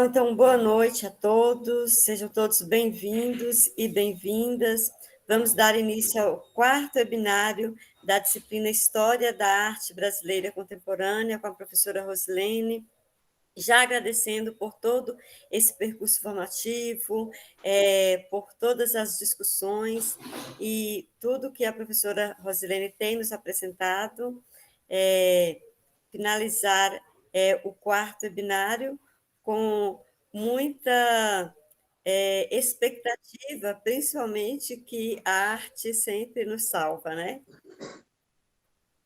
Então, boa noite a todos, sejam todos bem-vindos e bem-vindas. Vamos dar início ao quarto webinário da disciplina História da Arte Brasileira Contemporânea com a professora Rosilene, já agradecendo por todo esse percurso formativo, por todas as discussões e tudo que a professora Rosilene tem nos apresentado. Finalizar o quarto webinário com muita expectativa, principalmente que a arte sempre nos salva, né?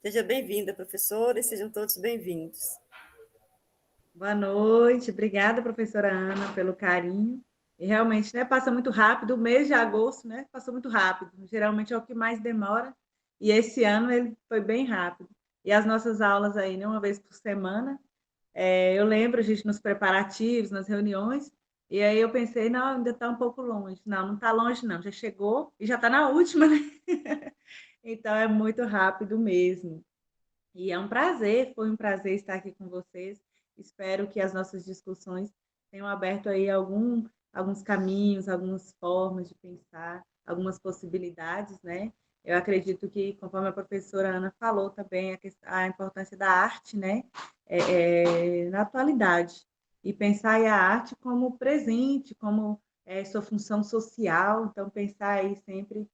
Seja bem-vinda, professora, e sejam todos bem-vindos. Boa noite, obrigada, professora Ana, pelo carinho. E realmente, né, passa muito rápido, o mês de agosto, né, passou muito rápido. Geralmente é o que mais demora, e esse ano ele foi bem rápido. E as nossas aulas aí, né, uma vez por semana, eu lembro a gente nos preparativos, nas reuniões, e aí eu pensei, não, ainda está um pouco longe. Não está longe não, já chegou e já está na última, né? Então é muito rápido mesmo. E é um prazer, foi um prazer estar aqui com vocês. Espero que as nossas discussões tenham aberto aí alguns caminhos, algumas formas de pensar, algumas possibilidades, né? Eu acredito que, conforme a professora Ana falou também, a importância da arte, né, na atualidade. E pensar aí a arte como presente, como sua função social. Então, pensar aí sempre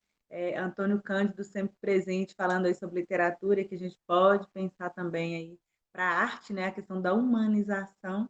Antônio Cândido sempre presente, falando aí sobre literatura, que a gente pode pensar também aí para a arte, né, a questão da humanização,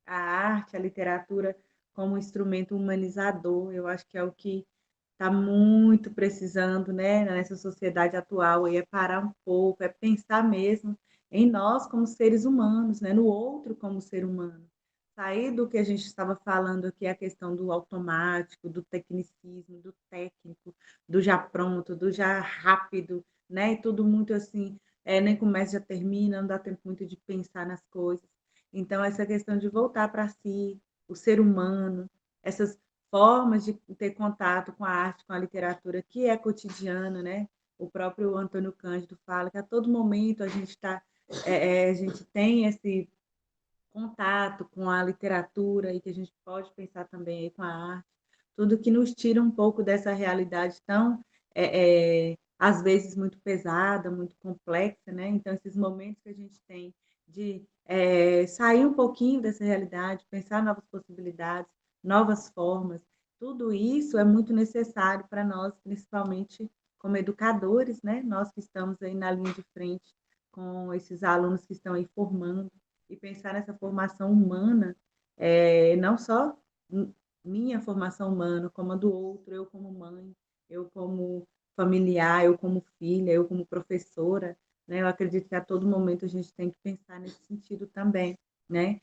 a arte, a literatura como instrumento humanizador, eu acho que é o que está muito precisando, né, nessa sociedade atual, aí é parar um pouco, é pensar mesmo em nós como seres humanos, né, no outro como ser humano. Sair do que a gente estava falando aqui, a questão do automático, do tecnicismo, do técnico, do já pronto, do já rápido, né? E tudo muito assim, nem começa, já termina, não dá tempo muito de pensar nas coisas. Então, essa questão de voltar para si, o ser humano, essas formas de ter contato com a arte, com a literatura, que é cotidiana, né? O próprio Antônio Cândido fala que a todo momento a gente a gente tem esse contato com a literatura e que a gente pode pensar também aí com a arte, tudo que nos tira um pouco dessa realidade tão, às vezes, muito pesada, muito complexa, né? Então, esses momentos que a gente tem de sair um pouquinho dessa realidade, pensar novas possibilidades, novas formas, tudo isso é muito necessário para nós, principalmente como educadores, né? Nós que estamos aí na linha de frente com esses alunos que estão aí formando, e pensar nessa formação humana, não só minha formação humana, como a do outro, eu como mãe, eu como familiar, eu como filha, eu como professora, né? Eu acredito que a todo momento a gente tem que pensar nesse sentido também, né?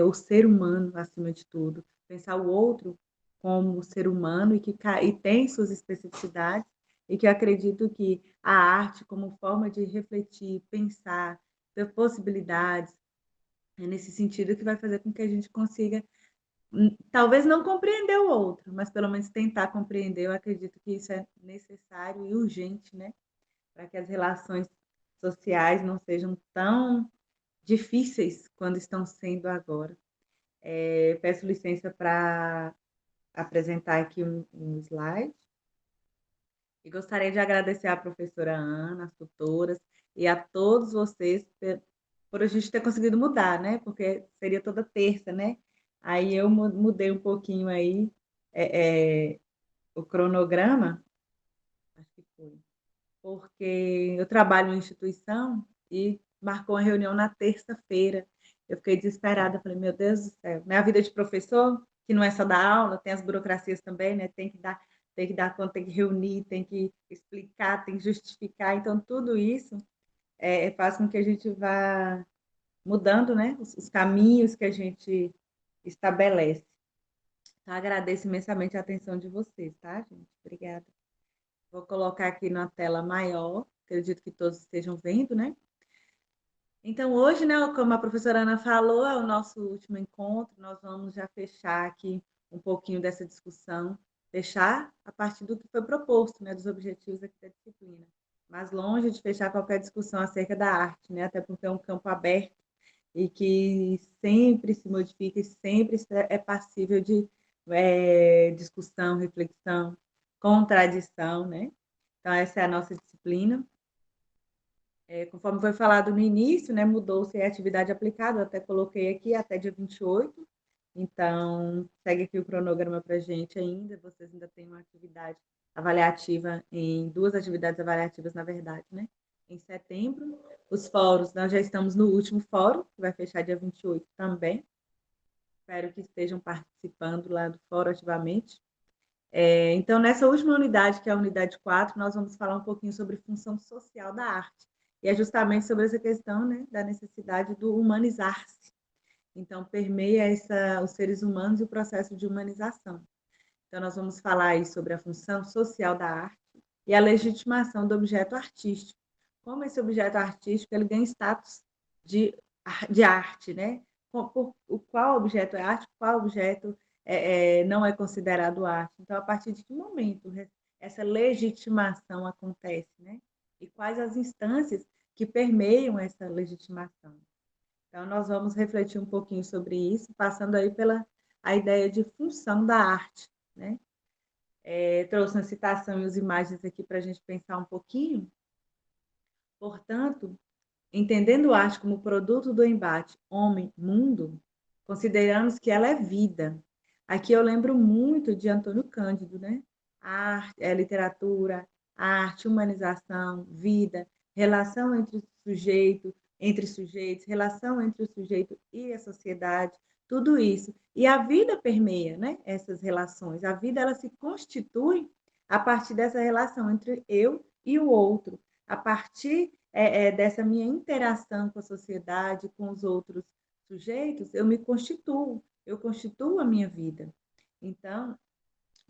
O ser humano acima de tudo, pensar o outro como ser humano e tem suas especificidades, e que eu acredito que a arte como forma de refletir, pensar, ter possibilidades, é nesse sentido que vai fazer com que a gente consiga, talvez não compreender o outro, mas pelo menos tentar compreender. Eu acredito que isso é necessário e urgente, né? Para que as relações sociais não sejam tão difíceis quando estão sendo agora. Peço licença para apresentar aqui um slide. E gostaria de agradecer à professora Ana, às tutoras e a todos vocês por a gente ter conseguido mudar, né? Porque seria toda terça, né? Aí eu mudei um pouquinho aí o cronograma, acho que foi, porque eu trabalho em instituição e marcou uma reunião na terça-feira. Eu fiquei desesperada, falei, meu Deus do céu, né? A vida de professor, que não é só dar aula, tem as burocracias também, né? Tem que dar conta, tem que reunir, tem que explicar, tem que justificar. Então, tudo isso faz com que a gente vá mudando, né? Os caminhos que a gente estabelece. Então, agradeço imensamente a atenção de vocês, tá, gente? Obrigada. Vou colocar aqui na tela maior, acredito que todos estejam vendo, né? Então, hoje, né, como a professora Ana falou, é o nosso último encontro, nós vamos já fechar aqui um pouquinho dessa discussão, fechar a partir do que foi proposto, né, dos objetivos aqui da disciplina, mas longe de fechar qualquer discussão acerca da arte, né, até porque é um campo aberto, e que sempre se modifica e sempre é passível de discussão, reflexão, contradição, né? Então, essa é a nossa disciplina. Conforme foi falado no início, né, mudou-se a atividade aplicada, eu até coloquei aqui até dia 28, então segue aqui o cronograma para a gente ainda, vocês ainda têm uma atividade avaliativa, duas atividades avaliativas, na verdade, né? Em setembro, os fóruns, nós já estamos no último fórum, que vai fechar dia 28 também, espero que estejam participando lá do fórum ativamente. Então, nessa última unidade, que é a unidade 4, nós vamos falar um pouquinho sobre função social da arte. E é justamente sobre essa questão, né, da necessidade do humanizar-se. Então, permeia os seres humanos e o processo de humanização. Então, nós vamos falar aí sobre a função social da arte e a legitimação do objeto artístico. Como esse objeto artístico ele ganha status de arte, né? Qual objeto é arte, qual objeto não é considerado arte. Então, a partir de que momento essa legitimação acontece, né? E quais as instâncias que permeiam essa legitimação. Então, nós vamos refletir um pouquinho sobre isso, passando aí pela a ideia de função da arte, né? Trouxe uma citação e as imagens aqui para a gente pensar um pouquinho. Portanto, entendendo a arte como produto do embate homem-mundo, consideramos que ela é vida. Aqui eu lembro muito de Antônio Cândido, né? A arte, a literatura, a arte, humanização, vida, relação entre sujeitos, relação entre o sujeito e a sociedade, tudo isso. E a vida permeia, né, essas relações. A vida ela se constitui a partir dessa relação entre eu e o outro, a partir dessa minha interação com a sociedade, com os outros sujeitos, eu constituo a minha vida. Então,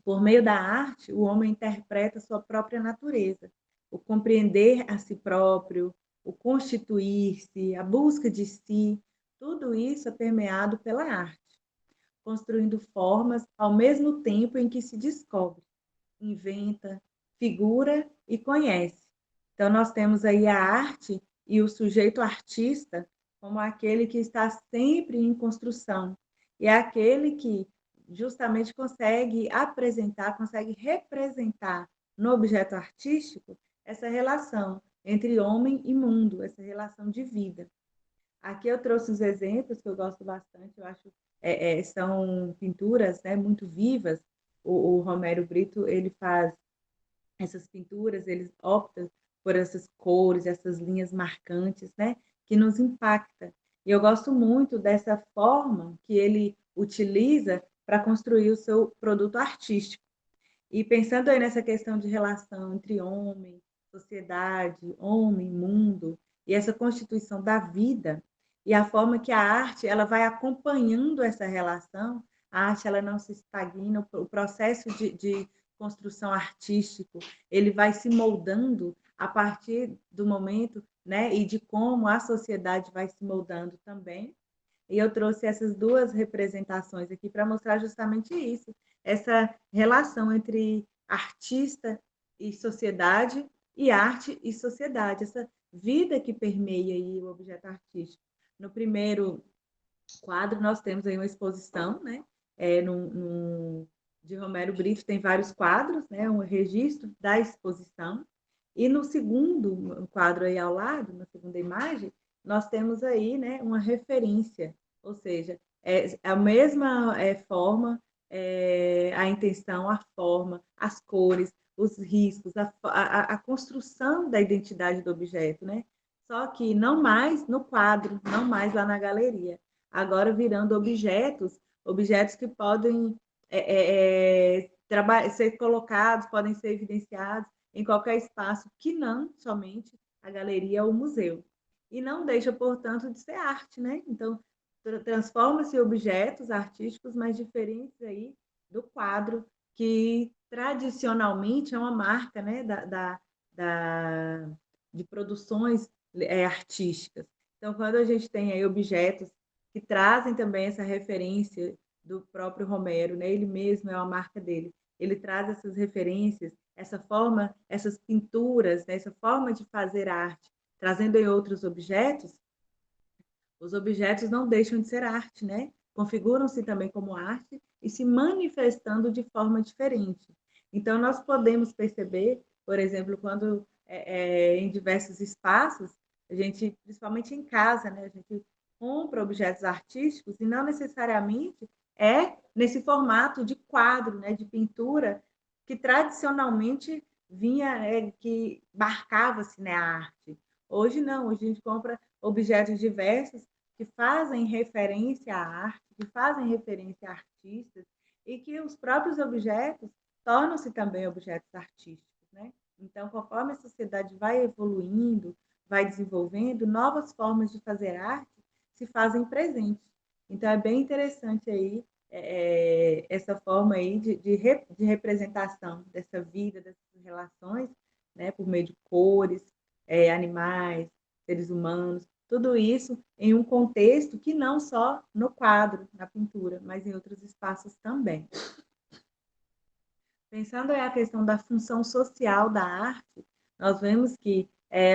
por meio da arte, o homem interpreta a sua própria natureza, o compreender a si próprio, o constituir-se, a busca de si, tudo isso é permeado pela arte, construindo formas ao mesmo tempo em que se descobre, inventa, figura e conhece. Então, nós temos aí a arte e o sujeito artista como aquele que está sempre em construção, e é aquele que justamente consegue apresentar, consegue representar no objeto artístico essa relação entre homem e mundo, essa relação de vida. Aqui eu trouxe os exemplos que eu gosto bastante, eu acho são pinturas, né, muito vivas. O Romero Brito ele faz essas pinturas, ele opta por essas cores, essas linhas marcantes, né, que nos impacta. E eu gosto muito dessa forma que ele utiliza para construir o seu produto artístico. E pensando aí nessa questão de relação entre homem, sociedade, homem, mundo, e essa constituição da vida, e a forma que a arte ela vai acompanhando essa relação, a arte ela não se estagna, o processo de construção artístico, ele vai se moldando a partir do momento, né, e de como a sociedade vai se moldando também. E eu trouxe essas duas representações aqui para mostrar justamente isso, essa relação entre artista e sociedade, e arte e sociedade, essa vida que permeia aí o objeto artístico. No primeiro quadro, nós temos aí uma exposição, né? De Romero Brito, tem vários quadros, né? Um registro da exposição. E no segundo quadro aí ao lado, na segunda imagem, nós temos aí, né, uma referência, ou seja, a mesma forma, a intenção, a forma, as cores, os riscos, a construção da identidade do objeto, né? Só que não mais no quadro, não mais lá na galeria, agora virando objetos que podem ser colocados, podem ser evidenciados em qualquer espaço que não somente a galeria ou o museu. E não deixa, portanto, de ser arte, né? Então, transforma-se em objetos artísticos mais diferentes aí do quadro, que tradicionalmente é uma marca, né, de produções artísticas. Então, quando a gente tem aí objetos que trazem também essa referência do próprio Romero, né? Ele mesmo é uma marca dele. Ele traz essas referências, essa forma, essas pinturas, né? Essa forma de fazer arte, trazendo em outros objetos, Os objetos não deixam de ser arte, né? Configuram-se também como arte e se manifestando de forma diferente. Então, nós podemos perceber, por exemplo, quando em diversos espaços, a gente, principalmente em casa, né? A gente compra objetos artísticos e não necessariamente é nesse formato de quadro, né? De pintura, que tradicionalmente vinha, que marcava-se, né, a arte. Hoje não, hoje a gente compra objetos diversos que fazem referência à arte, que fazem referência a artistas, e que os próprios objetos tornam-se também objetos artísticos, né? Então, conforme a sociedade vai evoluindo, vai desenvolvendo, novas formas de fazer arte se fazem presentes. Então, é bem interessante aí essa forma aí de representação dessa vida, dessas relações, né, por meio de cores, animais, seres humanos, tudo isso em um contexto que não só no quadro, na pintura, mas em outros espaços também. Pensando aí a questão da função social da arte, nós vemos que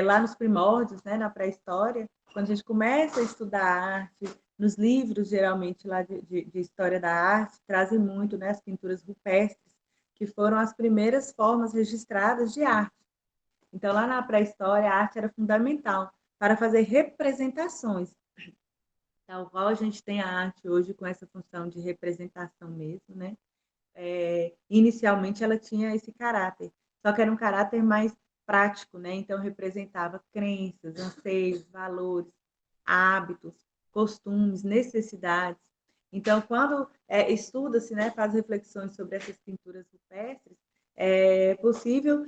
lá nos primórdios, né, na pré-história, quando a gente começa a estudar arte, nos livros, geralmente, lá de história da arte, trazem muito, né, as pinturas rupestres, que foram as primeiras formas registradas de arte. Então, lá na pré-história, a arte era fundamental para fazer representações, tal qual a gente tem a arte hoje com essa função de representação mesmo, né? Inicialmente ela tinha esse caráter, só que era um caráter mais prático, né? Então representava crenças, anseios, valores, hábitos, costumes, necessidades. Então, quando estuda-se, né, faz reflexões sobre essas pinturas rupestres, é possível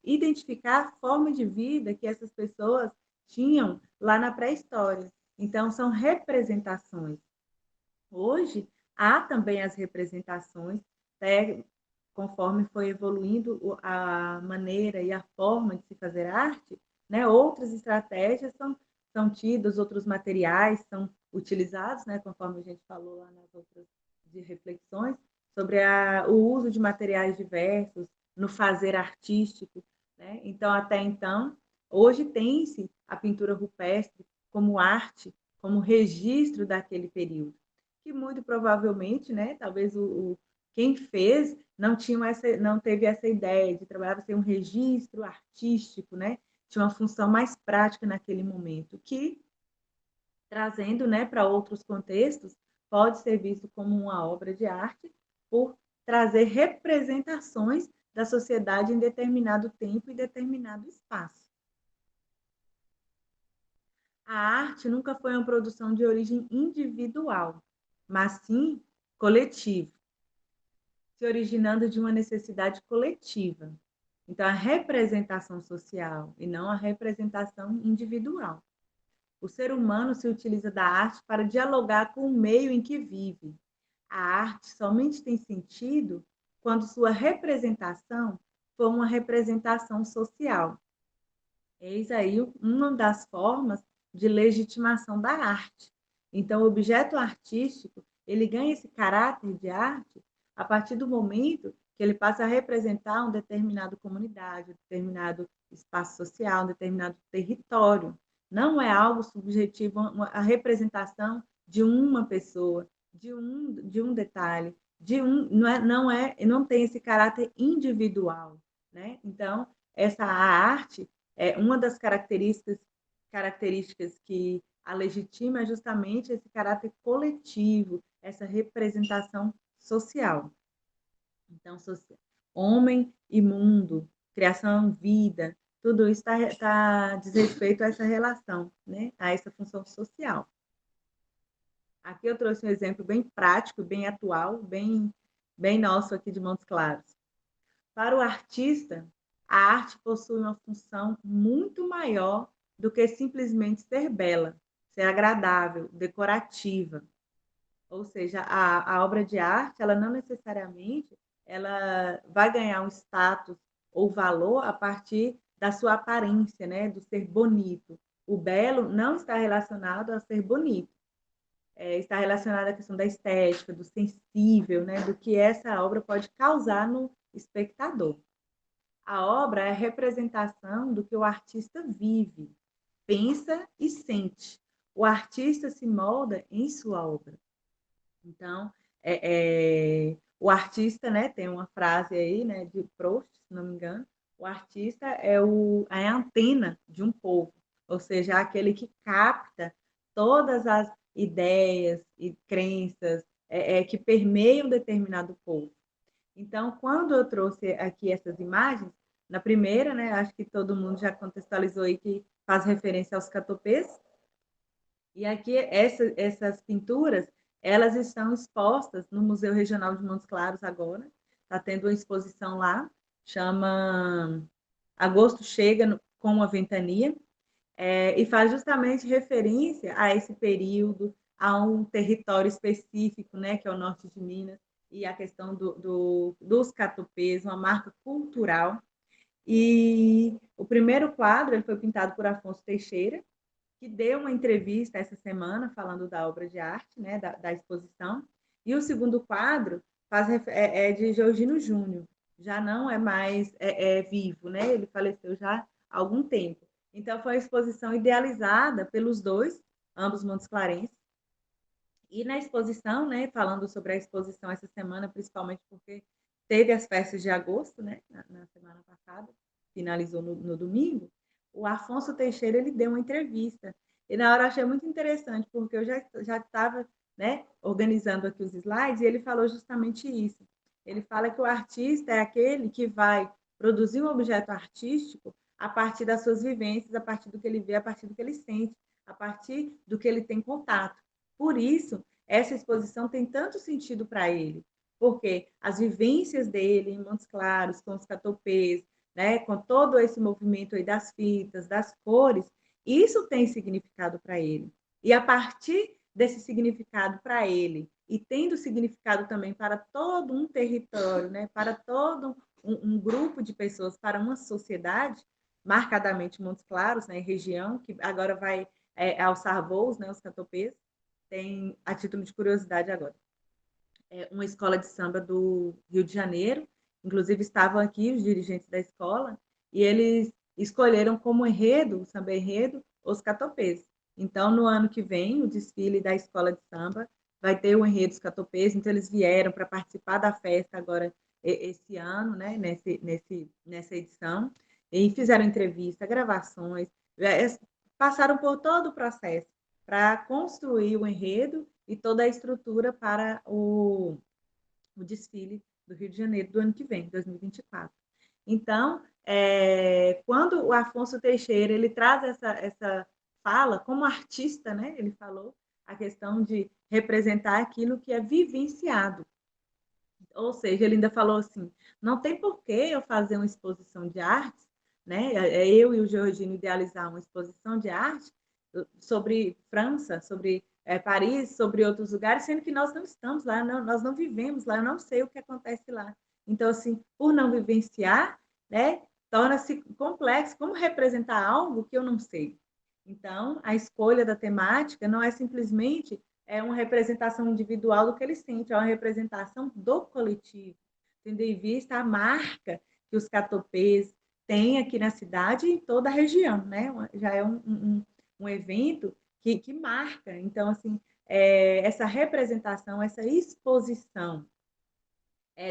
identificar a forma de vida que essas pessoas tinham lá na pré-história. Então, são representações. Hoje, há também as representações, né, conforme foi evoluindo a maneira e a forma de se fazer arte, né, outras estratégias são tidas, outros materiais são utilizados, né, conforme a gente falou lá nas outras de reflexões, sobre o uso de materiais diversos no fazer artístico. Né? Então, até então, hoje tem-se a pintura rupestre como arte, como registro daquele período que muito provavelmente, né, talvez quem fez não teve essa ideia de trabalhar ser um registro artístico, né? Tinha uma função mais prática naquele momento, que trazendo, né, para outros contextos, pode ser visto como uma obra de arte por trazer representações da sociedade em determinado tempo e determinado espaço. A arte nunca foi uma produção de origem individual, mas sim coletivo, se originando de uma necessidade coletiva. Então, a representação social e não a representação individual. O ser humano se utiliza da arte para dialogar com o meio em que vive. A arte somente tem sentido quando sua representação for uma representação social. Eis aí uma das formas de legitimação da arte. Então, o objeto artístico, ele ganha esse caráter de arte a partir do momento que ele passa a representar uma determinada comunidade, um determinado espaço social, um determinado território. Não é algo subjetivo, a representação de uma pessoa, de um detalhe, não tem esse caráter individual, né? Então, essa arte uma das características que a legitima é justamente esse caráter coletivo, essa representação social. Então, homem e mundo, criação, vida, tudo isso diz respeito a essa relação, né? A essa função social. Aqui eu trouxe um exemplo bem prático, bem atual, bem nosso aqui de Montes Claros. Para o artista, a arte possui uma função muito maior do que simplesmente ser bela, ser agradável, decorativa. Ou seja, a obra de arte, ela não necessariamente ela vai ganhar um status ou valor a partir da sua aparência, né? Do ser bonito. O belo não está relacionado a ser bonito. Está relacionado à questão da estética, do sensível, né? Do que essa obra pode causar no espectador. A obra é a representação do que o artista vive, pensa e sente. o artista se molda em sua obra. Então, o artista, né, tem uma frase aí, né, de Proust, se não me engano, o artista é a antena de um povo, ou seja, aquele que capta todas as ideias e crenças que permeiam determinado povo. Então, quando eu trouxe aqui essas imagens, na primeira, né, acho que todo mundo já contextualizou aí que faz referência aos catopês, e aqui essas pinturas, elas estão expostas no Museu Regional de Montes Claros agora. Está tendo uma exposição lá, chama Agosto Chega com a Ventania, e faz justamente referência a esse período, a um território específico, né, que é o norte de Minas, e a questão dos catopês, uma marca cultural. E o primeiro quadro ele foi pintado por Afonso Teixeira, que deu uma entrevista essa semana falando da obra de arte, né, da exposição. E o segundo quadro é de Georgino Júnior, já não é mais vivo, né? Ele faleceu já há algum tempo. Então, foi uma exposição idealizada pelos dois, ambos montesclarenses. E na exposição, né, falando sobre a exposição essa semana, principalmente porque teve as festas de agosto, né, na semana passada, finalizou no domingo, o Afonso Teixeira ele deu uma entrevista. E na hora eu achei muito interessante, porque eu já estava, né, organizando aqui os slides, e ele falou justamente isso. Ele fala que o artista é aquele que vai produzir um objeto artístico a partir das suas vivências, a partir do que ele vê, a partir do que ele sente, a partir do que ele tem contato. Por isso, essa exposição tem tanto sentido para ele, porque as vivências dele em Montes Claros, com os catopês, né, com todo esse movimento aí das fitas, das cores, isso tem significado para ele. E a partir desse significado para ele, e tendo significado também para todo um território, né, para todo um grupo de pessoas, para uma sociedade, marcadamente Montes Claros, né, região, que agora vai alçar voos, né, os catopês, tem, a título de curiosidade agora, uma escola de samba do Rio de Janeiro, inclusive estavam aqui os dirigentes da escola, e eles escolheram como enredo, o samba enredo, os catopês. Então, no ano que vem, o desfile da escola de samba vai ter o enredo dos catopês, então eles vieram para participar da festa agora esse ano, né, nessa edição, e fizeram entrevista, gravações, passaram por todo o processo para construir o enredo e toda a estrutura para o desfile do Rio de Janeiro do ano que vem, 2024. Então, quando o Afonso Teixeira ele traz essa fala, como artista, né, ele falou a questão de representar aquilo que é vivenciado. Ou seja, ele ainda falou assim, não tem por que eu fazer uma exposição de artes, né? Eu e o Georgino idealizar uma exposição de arte sobre França, sobre Paris, sobre outros lugares, sendo que nós não estamos lá, nós não vivemos lá, eu não sei o que acontece lá. Então, assim, por não vivenciar, né, torna-se complexo. Como representar algo que eu não sei? Então, a escolha da temática não é simplesmente uma representação individual do que ele sente, é uma representação do coletivo, tendo em vista a marca que os catopês têm aqui na cidade e em toda a região, né? Já é um evento que marca. Então, assim, essa representação, essa exposição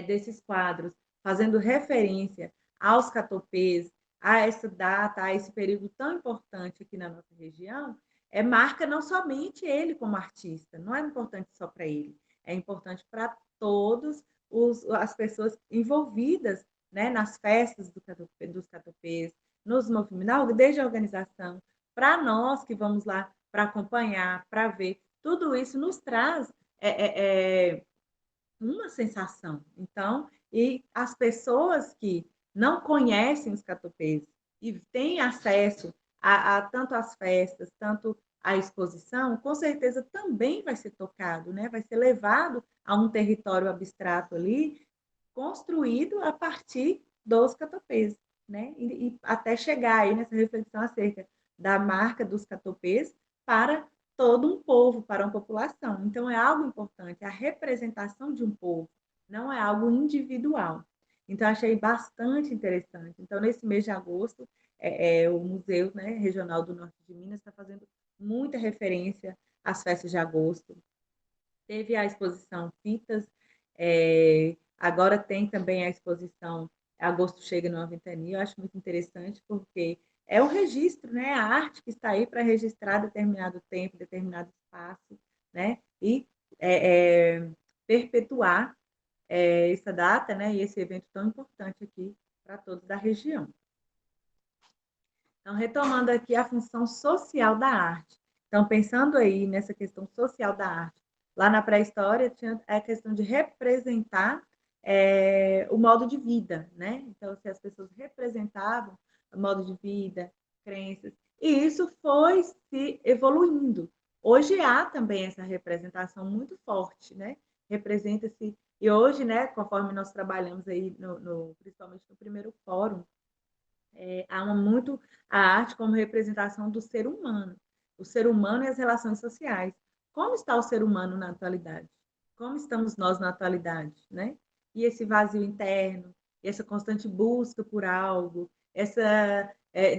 desses quadros, fazendo referência aos catopês, a essa data, a esse período tão importante aqui na nossa região, marca não somente ele como artista, não é importante só para ele, é importante para todas as pessoas envolvidas, né, nas festas dos catopês, nos movimentos, desde a organização, para nós que vamos lá para acompanhar, para ver, tudo isso nos traz uma sensação. Então, e as pessoas que não conhecem os catopês e têm acesso a tanto as festas, tanto a exposição, com certeza também vai ser tocado, né? Vai ser levado a um território abstrato ali, construído a partir dos catopês, né? E até chegar aí nessa reflexão acerca da marca dos catopês para todo um povo, para uma população. Então, é algo importante, a representação de um povo, não é algo individual. Então, achei bastante interessante. Então, nesse mês de agosto, o Museu, né, Regional do Norte de Minas está fazendo muita referência às festas de agosto. Teve a exposição Fitas, agora tem também a exposição Agosto Chega Numa Ventania. Eu acho muito interessante, porque é o registro, né? A arte que está aí para registrar determinado tempo, determinado espaço, né? E perpetuar essa data, né? E esse evento tão importante aqui para todos da região. Então, retomando aqui a função social da arte. Então, pensando aí nessa questão social da arte, lá na pré-história tinha a questão de representar o modo de vida, né? Então, se as pessoas representavam o modo de vida, crenças, e isso foi se evoluindo. Hoje há também essa representação muito forte, né? Representa-se, e hoje, né, conforme nós trabalhamos aí, principalmente no primeiro fórum, há muito a arte como representação do ser humano, o ser humano e as relações sociais. Como está o ser humano na atualidade? Como estamos nós na atualidade, né? E esse vazio interno, essa constante busca por algo, essa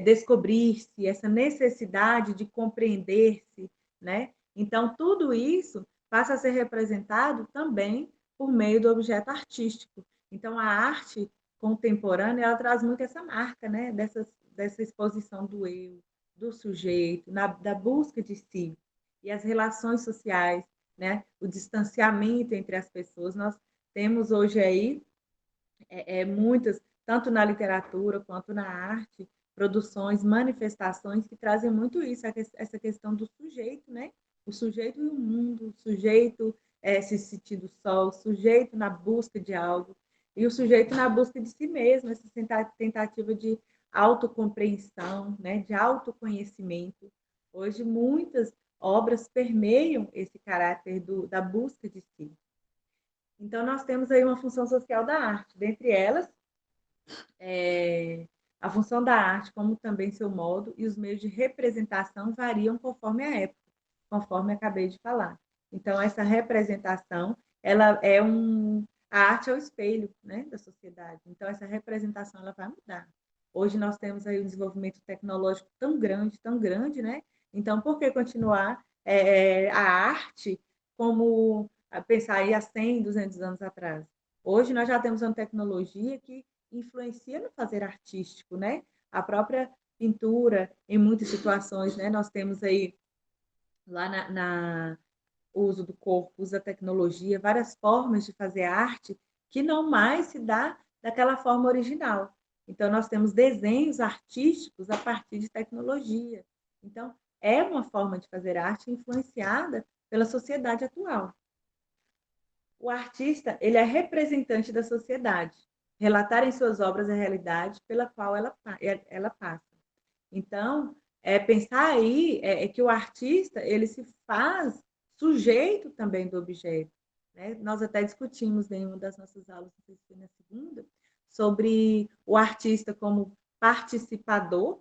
descobrir-se, essa necessidade de compreender-se, né? Então, tudo isso passa a ser representado também por meio do objeto artístico. Então, a arte contemporânea, ela traz muito essa marca, né? Dessa exposição do eu, do sujeito, da busca de si. E as relações sociais, né? O distanciamento entre as pessoas. Nós temos hoje aí muitas, tanto na literatura quanto na arte, produções, manifestações que trazem muito isso, essa questão do sujeito, né? O sujeito e o mundo, o sujeito se sentindo só, o sujeito na busca de algo, e o sujeito na busca de si mesmo, essa tentativa de autocompreensão, né? De autoconhecimento. Hoje, muitas obras permeiam esse caráter da busca de si. Então, nós temos aí uma função social da arte. Dentre elas, a função da arte, como também seu modo e os meios de representação variam conforme a época, conforme acabei de falar. Então, essa representação, ela é a arte é o espelho, né, da sociedade. Então, essa representação ela vai mudar. Hoje nós temos aí um desenvolvimento tecnológico tão grande, né? Então, por que continuar a arte como pensar aí há 100, 200 anos atrás? Hoje nós já temos uma tecnologia que influencia no fazer artístico, né? A própria pintura, em muitas situações, né? Nós temos aí lá o uso do corpo, uso da tecnologia, várias formas de fazer arte que não mais se dá daquela forma original. Então, nós temos desenhos artísticos a partir de tecnologia. Então, é uma forma de fazer arte influenciada pela sociedade atual. O artista, ele é representante da sociedade, relatar em suas obras a realidade pela qual ela passa. Então, pensar aí que o artista, ele se faz sujeito também do objeto, né? Nós até discutimos em uma das nossas aulas, não sei se foi na segunda, sobre o artista como participador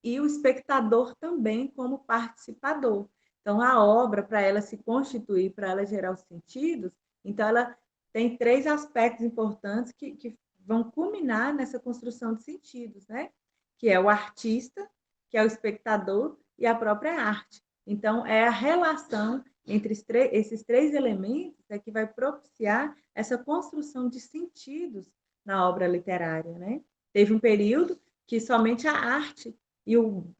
e o espectador também como participador. Então, a obra, para ela se constituir, para ela gerar os sentidos, então ela tem três aspectos importantes que vão culminar nessa construção de sentidos, né? Que é o artista, que é o espectador e a própria arte. Então, é a relação entre esses três elementos que vai propiciar essa construção de sentidos na obra literária, né? Teve um período que somente a arte e o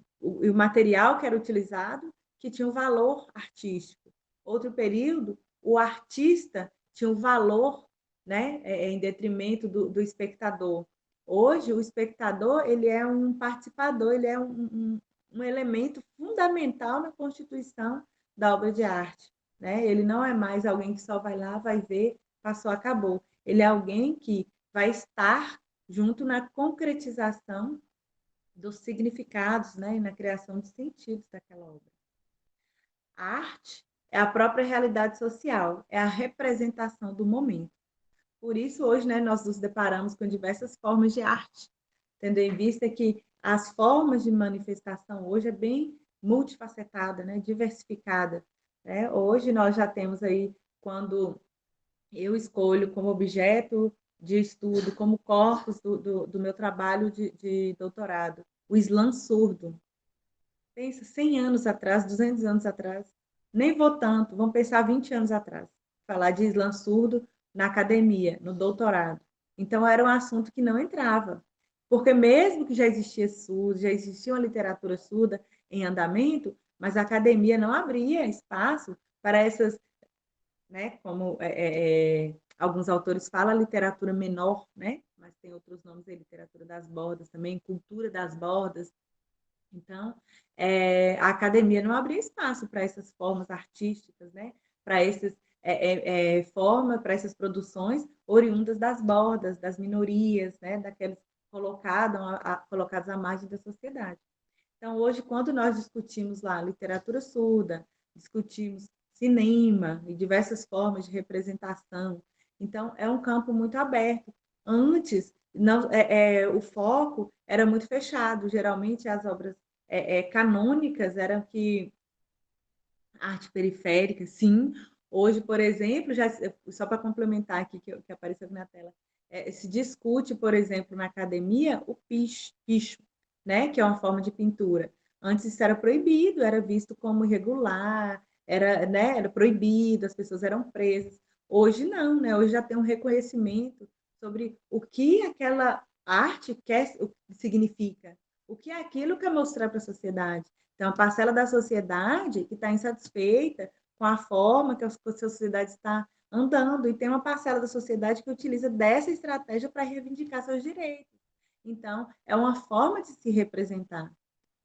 material que era utilizado que tinha um valor artístico. Outro período, o artista tinha um valor, né, em detrimento do espectador. Hoje, o espectador ele é um participador, ele é um elemento fundamental na constituição da obra de arte. Né? Ele não é mais alguém que só vai lá, vai ver, passou, acabou. Ele é alguém que vai estar junto na concretização dos significados, né, e na criação de sentidos daquela obra. A arte é a própria realidade social, é a representação do momento. Por isso, hoje, né, nós nos deparamos com diversas formas de arte, tendo em vista que as formas de manifestação hoje é bem multifacetada, né, diversificada. Né? Hoje nós já temos aí, quando eu escolho como objeto de estudo, como corpus do meu trabalho de doutorado, o slam surdo. Pensa 100 anos atrás, 200 anos atrás. Nem vou tanto, vamos pensar 20 anos atrás. Falar de slam surdo na academia, no doutorado. Então, era um assunto que não entrava. Porque mesmo que já existia surdo, já existia uma literatura surda em andamento, mas a academia não abria espaço para essas, né, como alguns autores falam, literatura menor, né, mas tem outros nomes aí, literatura das bordas também, cultura das bordas. Então, a academia não abria espaço para essas formas artísticas, né, para essas formas, para essas produções oriundas das bordas, das minorias, né, daqueles colocados à margem da sociedade. Então, hoje, quando nós discutimos lá literatura surda, discutimos cinema e diversas formas de representação, então é um campo muito aberto. Antes, não, o foco era muito fechado. Geralmente, as obras canônicas eram que arte periférica, sim. Hoje, por exemplo, já, só para complementar aqui que apareceu aqui na tela, se discute, por exemplo, na academia, o picho, né, que é uma forma de pintura. Antes isso era proibido, era visto como irregular, era, né, era proibido, as pessoas eram presas. Hoje não, né? Hoje já tem um reconhecimento sobre o que aquela arte quer, o que significa, o que é aquilo que quer mostrar para a sociedade. Então, a parcela da sociedade que está insatisfeita com a forma que a sociedade está andando, e tem uma parcela da sociedade que utiliza dessa estratégia para reivindicar seus direitos. Então, é uma forma de se representar.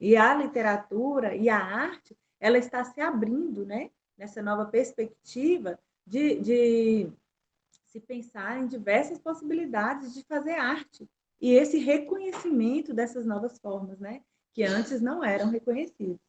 E a literatura e a arte, ela está se abrindo, né, nessa nova perspectiva de se pensar em diversas possibilidades de fazer arte. E esse reconhecimento dessas novas formas, né, que antes não eram reconhecidos.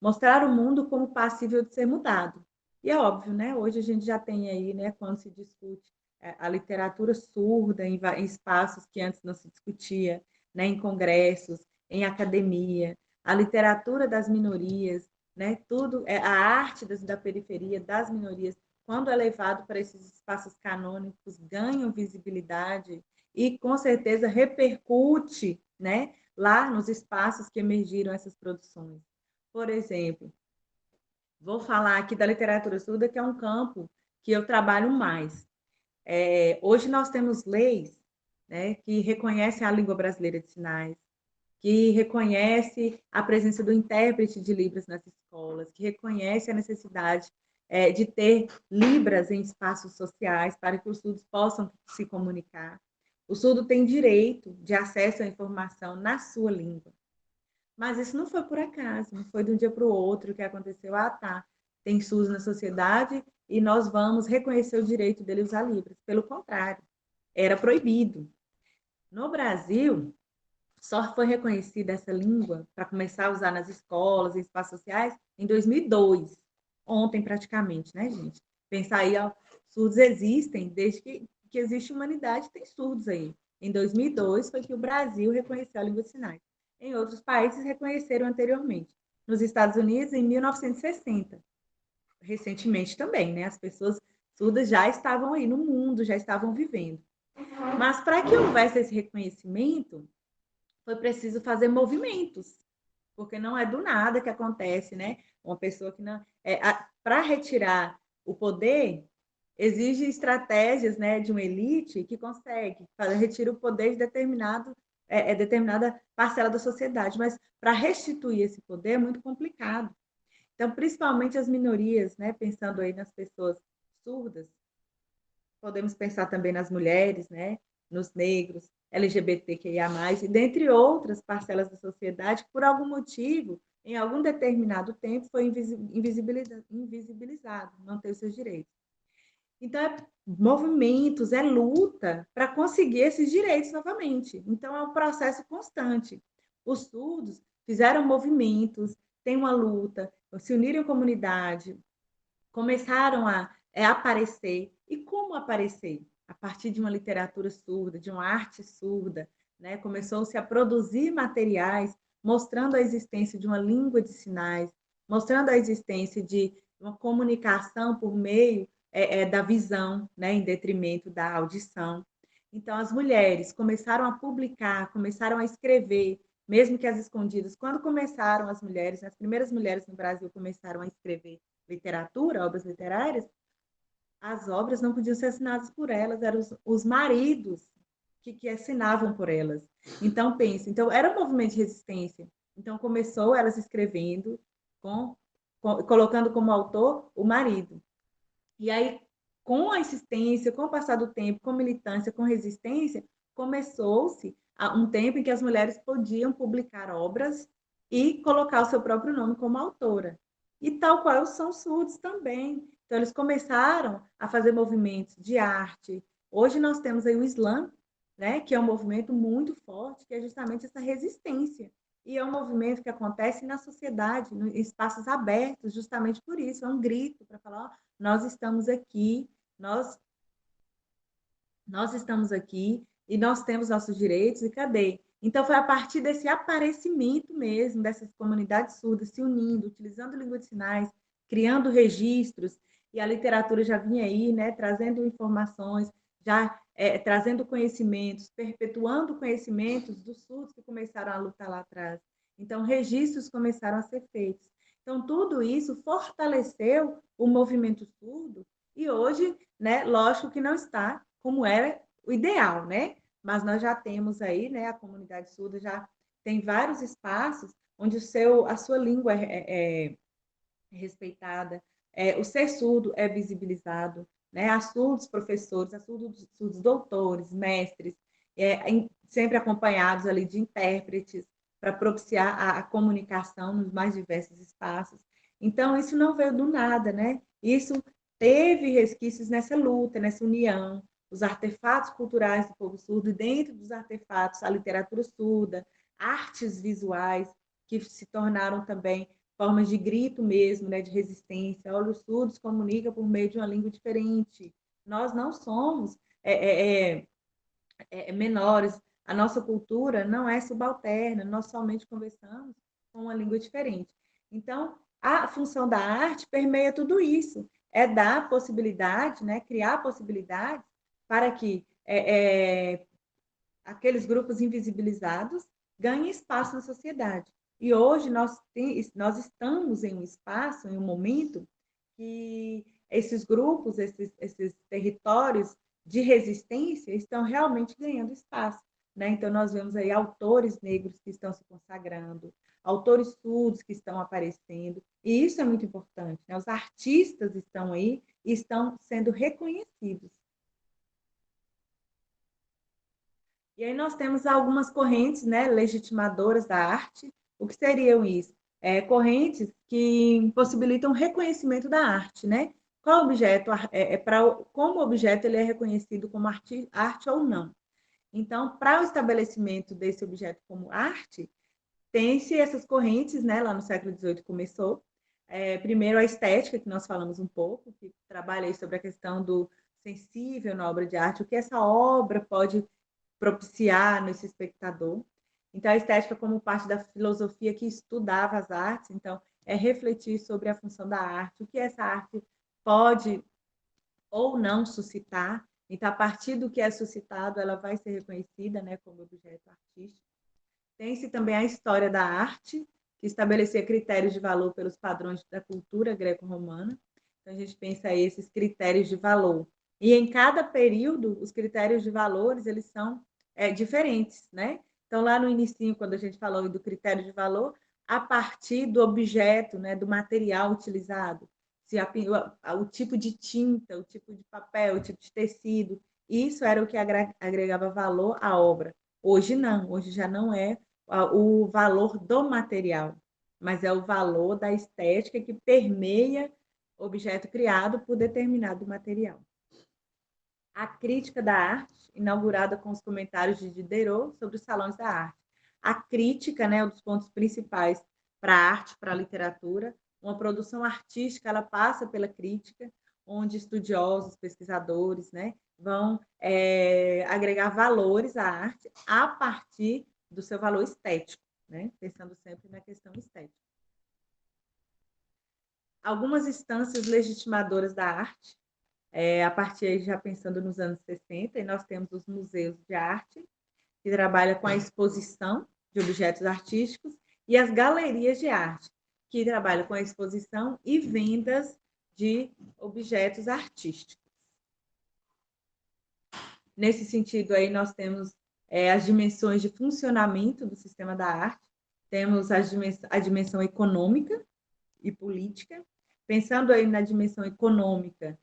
Mostrar o mundo como passível de ser mudado. E é óbvio, né? Hoje a gente já tem aí, né, quando se discute a literatura surda em espaços que antes não se discutia, né, em congressos, em academia, a literatura das minorias, né, tudo, a arte da periferia, das minorias, quando é levado para esses espaços canônicos, ganham visibilidade e, com certeza, repercute, né, lá nos espaços que emergiram essas produções. Por exemplo, vou falar aqui da literatura surda, que é um campo que eu trabalho mais. Hoje nós temos leis, né, que reconhecem a língua brasileira de sinais, que reconhece a presença do intérprete de Libras nas escolas, que reconhece a necessidade de ter Libras em espaços sociais para que os surdos possam se comunicar. O surdo tem direito de acesso à informação na sua língua. Mas isso não foi por acaso, não foi de um dia para o outro que aconteceu. Ah, tá, tem SUS na sociedade e nós vamos reconhecer o direito dele usar Libras. Pelo contrário, era proibido. No Brasil, só foi reconhecida essa língua para começar a usar nas escolas, em espaços sociais, em 2002. Ontem, praticamente, né, gente? Pensar aí, ó, surdos existem desde que existe humanidade, tem surdos aí. Em 2002 foi que o Brasil reconheceu a língua de sinais. Em outros países reconheceram anteriormente. Nos Estados Unidos, em 1960. Recentemente também, né? As pessoas surdas já estavam aí no mundo, já estavam vivendo. Mas para que houvesse esse reconhecimento, foi preciso fazer movimentos, porque não é do nada que acontece, né? Uma pessoa que não. Para retirar o poder, exige estratégias, né, de uma elite que consegue retirar o poder de determinada parcela da sociedade, mas para restituir esse poder é muito complicado. Então, principalmente as minorias, né, pensando aí nas pessoas surdas, podemos pensar também nas mulheres, né, nos negros, LGBTQIA+, e dentre outras parcelas da sociedade, que por algum motivo, em algum determinado tempo, foi invisibilizado, não teve seus direitos. Então, movimentos, é luta para conseguir esses direitos novamente. Então, é um processo constante. Os surdos fizeram movimentos, tem uma luta, se uniram em comunidade, começaram a aparecer. E como aparecer? A partir de uma literatura surda, de uma arte surda, né? Começou-se a produzir materiais mostrando a existência de uma língua de sinais, mostrando a existência de uma comunicação por meio da visão, né? Em detrimento da audição. Então, as mulheres começaram a publicar, começaram a escrever, mesmo que as escondidas. Quando começaram as mulheres, as primeiras mulheres no Brasil começaram a escrever literatura, obras literárias, as obras não podiam ser assinadas por elas, eram os maridos que assinavam por elas. Então, pense, então, era um movimento de resistência. Então, começou elas escrevendo, colocando como autor o marido. E aí, com a insistência, com o passar do tempo, com militância, com resistência, começou-se um tempo em que as mulheres podiam publicar obras e colocar o seu próprio nome como autora. E tal qual são surdos também. Então, eles começaram a fazer movimentos de arte. Hoje nós temos aí o Islã, né, que é um movimento muito forte, que é justamente essa resistência. E é um movimento que acontece na sociedade, em espaços abertos, justamente por isso. É um grito para falar, ó, nós estamos aqui, nós estamos aqui e nós temos nossos direitos e cadê? Então, foi a partir desse aparecimento mesmo, dessas comunidades surdas se unindo, utilizando língua de sinais, criando registros, e a literatura já vinha aí, né, trazendo informações, já trazendo conhecimentos, perpetuando conhecimentos dos surdos que começaram a lutar lá atrás. Então, registros começaram a ser feitos. Então, tudo isso fortaleceu o movimento surdo, e hoje, né, lógico que não está como era o ideal, né? Mas nós já temos aí, né, a comunidade surda já tem vários espaços onde a sua língua é respeitada, o ser surdo é visibilizado, né? Há surdos professores, há surdos doutores, mestres, sempre acompanhados ali de intérpretes para propiciar a comunicação nos mais diversos espaços. Então, isso não veio do nada, né? Isso teve resquícios nessa luta, nessa união, os artefatos culturais do povo surdo, e dentro dos artefatos, a literatura surda, artes visuais, que se tornaram também formas de grito mesmo, né, de resistência. Olhos surdos comunica por meio de uma língua diferente. Nós não somos menores, a nossa cultura não é subalterna, nós somente conversamos com uma língua diferente. Então, a função da arte permeia tudo isso, é dar possibilidade, né, criar possibilidades para que aqueles grupos invisibilizados ganhem espaço na sociedade. E hoje nós estamos em um espaço, em um momento, que esses grupos, esses territórios de resistência estão realmente ganhando espaço. Né? Então, nós vemos aí autores negros que estão se consagrando, autores surdos que estão aparecendo, e isso é muito importante. Né? Os artistas estão aí e estão sendo reconhecidos. E aí nós temos algumas correntes, né, legitimadoras da arte. O que seriam isso? Correntes que possibilitam o reconhecimento da arte, né? Qual objeto, como objeto ele é reconhecido como arte ou não. Então, para o estabelecimento desse objeto como arte, tem-se essas correntes, né? Lá no século XVIII começou. Primeiro a estética, que nós falamos um pouco, que trabalha aí sobre a questão do sensível na obra de arte, o que essa obra pode propiciar nesse espectador. Então, a estética como parte da filosofia que estudava as artes, então, é refletir sobre a função da arte, o que essa arte pode ou não suscitar. Então, a partir do que é suscitado, ela vai ser reconhecida, né, como objeto artístico. Tem-se também a história da arte, que estabelecia critérios de valor pelos padrões da cultura greco-romana. Então, a gente pensa aí esses critérios de valor. E em cada período, os critérios de valores, eles são diferentes, né? Então, lá no início, quando a gente falou do critério de valor, a partir do objeto, né, do material utilizado, se o tipo de tinta, o tipo de papel, o tipo de tecido, isso era o que agregava valor à obra. Hoje não, hoje já não é o valor do material, mas é o valor da estética que permeia o objeto criado por determinado material. A crítica da arte, inaugurada com os comentários de Diderot sobre os salões da arte. A crítica, né, é um dos pontos principais para a arte, para a literatura. Uma produção artística, ela passa pela crítica, onde estudiosos, pesquisadores, né, vão agregar valores à arte a partir do seu valor estético, né, pensando sempre na questão estética. Algumas instâncias legitimadoras da arte, a partir já pensando nos anos 60, e nós temos os museus de arte, que trabalham com a exposição, de objetos artísticos, e as galerias de arte, que trabalham com a exposição e vendas de objetos artísticos. Nesse sentido, aí nós temos as dimensões de funcionamento do sistema da arte, temos a dimensão econômica e política. Pensando aí na dimensão econômica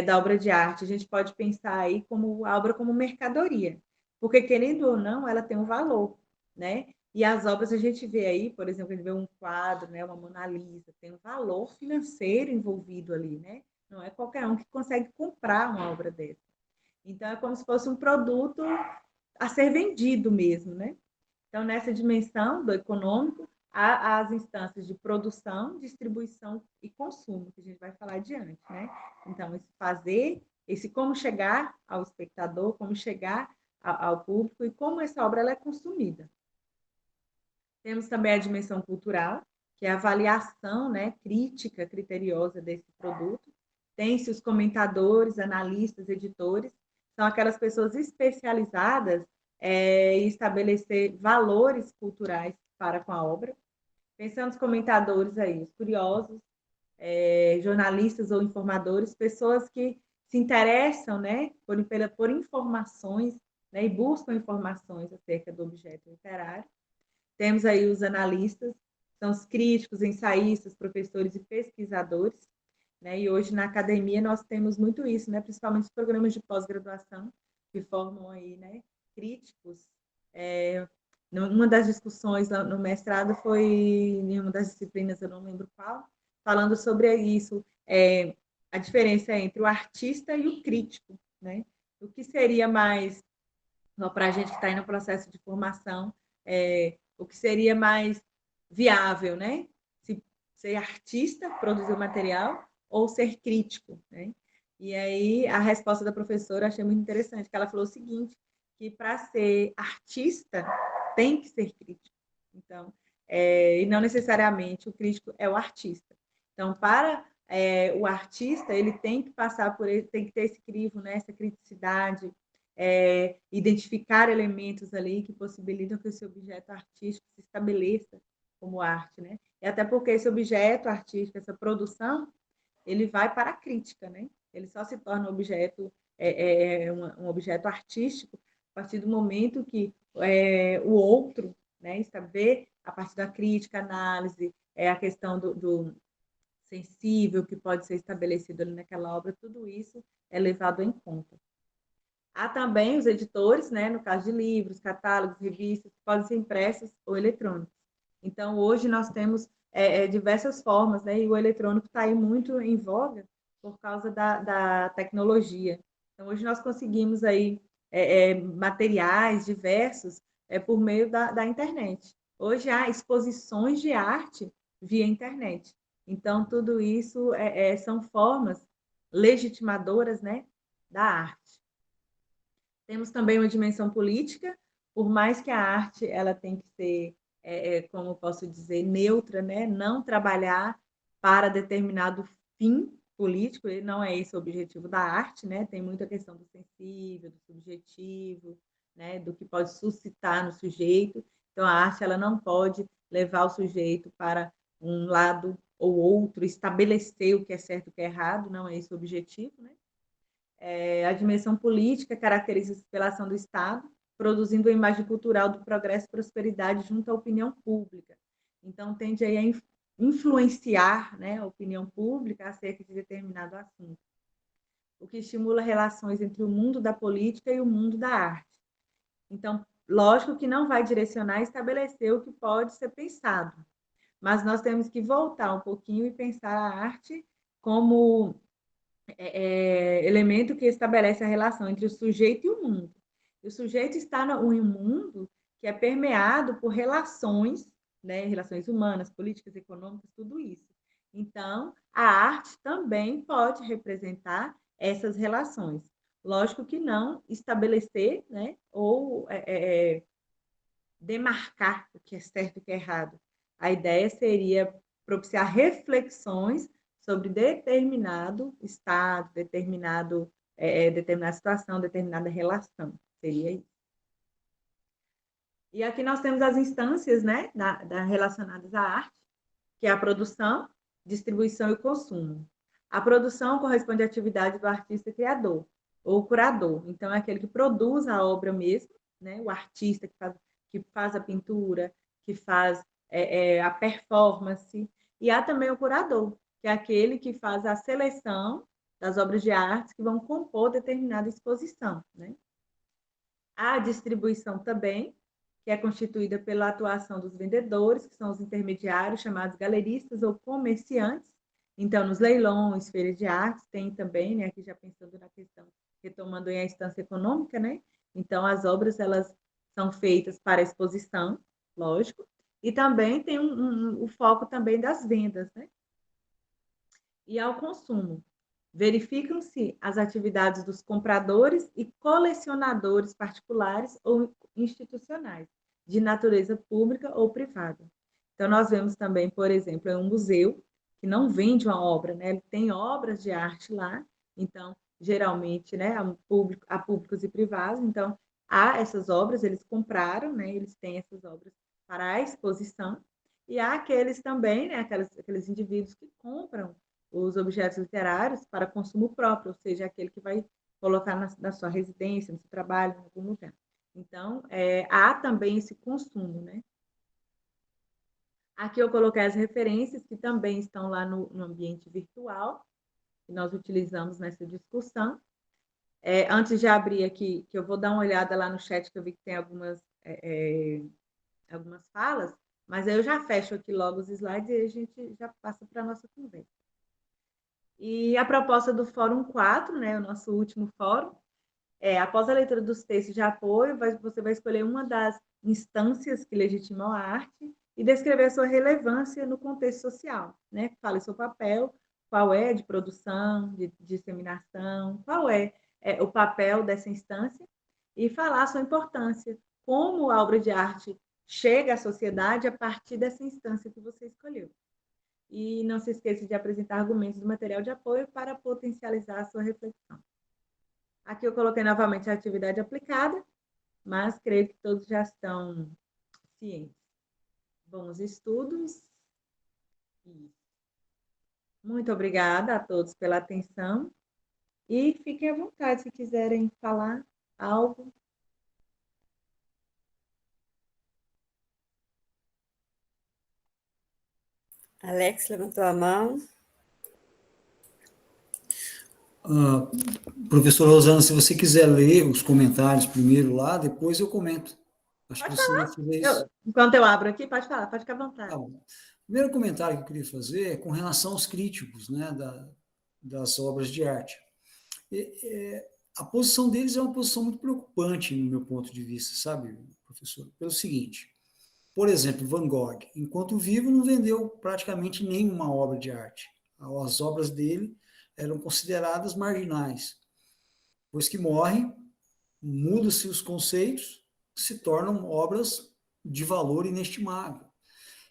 da obra de arte, a gente pode pensar aí como a obra como mercadoria, porque, querendo ou não, ela tem um valor, né? E as obras a gente vê aí, por exemplo, a gente vê um quadro, né, uma Mona Lisa, tem um valor financeiro envolvido ali, né? Não é qualquer um que consegue comprar uma obra dessa. Então, é como se fosse um produto a ser vendido mesmo, né? Então, nessa dimensão do econômico, há as instâncias de produção, distribuição e consumo, que a gente vai falar adiante, né? Então, esse fazer, esse como chegar ao espectador, como chegar ao público e como essa obra ela é consumida. Temos também a dimensão cultural, que é a avaliação, né, crítica, criteriosa desse produto. Tem-se os comentadores, analistas, editores, são aquelas pessoas especializadas em estabelecer valores culturais para com a obra. Pensando nos comentadores aí, os curiosos, jornalistas ou informadores, pessoas que se interessam, né, por informações, né, e buscam informações acerca do objeto literário. Temos aí os analistas, são os críticos, ensaístas, professores e pesquisadores, né? E hoje na academia nós temos muito isso, né? Principalmente os programas de pós-graduação que formam aí, né, críticos. Uma das discussões no mestrado foi em uma das disciplinas, eu não lembro qual, falando sobre isso, a diferença entre o artista e o crítico, né? O que seria mais, para a gente que está aí no processo de formação, o que seria mais viável, né? Se ser artista, produzir o material, ou ser crítico, né? E aí a resposta da professora eu achei muito interessante, que ela falou o seguinte, que para ser artista tem que ser crítico. Então, e não necessariamente o crítico é o artista. Então, para o artista, ele tem que passar por ele, tem que ter esse crivo, né? Essa criticidade, identificar elementos ali que possibilitam que esse objeto artístico se estabeleça como arte, né? E até porque esse objeto artístico, essa produção, ele vai para a crítica, né? Ele só se torna um objeto, um objeto artístico a partir do momento que o outro, né, vê a partir da crítica, análise, a questão do sensível que pode ser estabelecido ali naquela obra, tudo isso é levado em conta. Há também os editores, né, no caso de livros, catálogos, revistas, que podem ser impressos ou eletrônicos. Então, hoje nós temos diversas formas, né, e o eletrônico está aí muito em voga por causa da tecnologia. Então, hoje nós conseguimos aí materiais diversos por meio da internet. Hoje há exposições de arte via internet. Então, tudo isso são formas legitimadoras, né, da arte. Temos também uma dimensão política, por mais que a arte ela tem que ser, como eu posso dizer, neutra, né? Não trabalhar para determinado fim político, ele não é esse o objetivo da arte, né? Tem muita questão do sensível, do subjetivo, né? Do que pode suscitar no sujeito. Então, a arte ela não pode levar o sujeito para um lado ou outro, estabelecer o que é certo e o que é errado, não é esse o objetivo, né? A dimensão política caracteriza-se pela ação do Estado, produzindo a imagem cultural do progresso e prosperidade junto à opinião pública. Então, tende aí a influenciar, né, a opinião pública acerca de determinado assunto, o que estimula relações entre o mundo da política e o mundo da arte. Então, lógico que não vai direcionar e estabelecer o que pode ser pensado, mas nós temos que voltar um pouquinho e pensar a arte como elemento que estabelece a relação entre o sujeito e o mundo. E o sujeito está em um mundo que é permeado por relações, né, relações humanas, políticas, econômicas, tudo isso. Então, a arte também pode representar essas relações. Lógico que não estabelecer, né, ou demarcar o que é certo e o que é errado. A ideia seria propiciar reflexões sobre determinado estado, determinada situação, determinada relação. Seria isso. E aqui nós temos as instâncias, né, relacionadas à arte, que é a produção, distribuição e consumo. A produção corresponde à atividade do artista criador ou curador. Então, é aquele que produz a obra mesmo, né? O artista que faz a pintura, que faz a performance. E há também o curador, que é aquele que faz a seleção das obras de arte que vão compor determinada exposição, né? Há a distribuição também, que é constituída pela atuação dos vendedores, que são os intermediários, chamados galeristas ou comerciantes. Então, nos leilões, feiras de artes, tem também, né, aqui já pensando na questão, retomando a instância econômica, né? Então, as obras, elas são feitas para exposição, lógico, e também tem o foco também das vendas, né? E ao consumo. Verificam-se as atividades dos compradores e colecionadores particulares ou institucionais, de natureza pública ou privada. Então, nós vemos também, por exemplo, um museu que não vende uma obra, né? Ele tem obras de arte lá, então, geralmente, né, há públicos e privados, então, há essas obras, eles compraram, né, eles têm essas obras para a exposição, e há aqueles também, né, aqueles indivíduos que compram os objetos literários para consumo próprio, ou seja, aquele que vai colocar na sua residência, no seu trabalho, em algum lugar. Então, há também esse consumo, né? Aqui eu coloquei as referências que também estão lá no ambiente virtual, que nós utilizamos nessa discussão. Antes de abrir aqui, que eu vou dar uma olhada lá no chat, que eu vi que tem algumas falas, mas aí eu já fecho aqui logo os slides e a gente já passa para a nossa conversa. E a proposta do Fórum 4, né, o nosso último fórum, após a leitura dos textos de apoio, você vai escolher uma das instâncias que legitimam a arte e descrever a sua relevância no contexto social, né? Fale seu papel, qual é de produção, de disseminação, qual é o papel dessa instância e falar a sua importância, como a obra de arte chega à sociedade a partir dessa instância que você escolheu. E não se esqueça de apresentar argumentos do material de apoio para potencializar a sua reflexão. Aqui eu coloquei novamente a atividade aplicada, mas creio que todos já estão cientes. Bons estudos. Muito obrigada a todos pela atenção e fiquem à vontade se quiserem falar algo. Alex levantou a mão. Professora Rosana, se você quiser ler os comentários primeiro lá, depois eu comento. Acho Pode que você falar. vai fazer isso. Enquanto eu abro aqui, pode falar, pode ficar à vontade. O primeiro comentário que eu queria fazer é com relação aos críticos, né, das obras de arte. A posição deles é uma posição muito preocupante, no meu ponto de vista, sabe, professor? Pelo seguinte, por exemplo, Van Gogh, enquanto vivo, não vendeu praticamente nenhuma obra de arte. As obras dele eram consideradas marginais. Depois que morre, mudam-se os conceitos, se tornam obras de valor inestimável.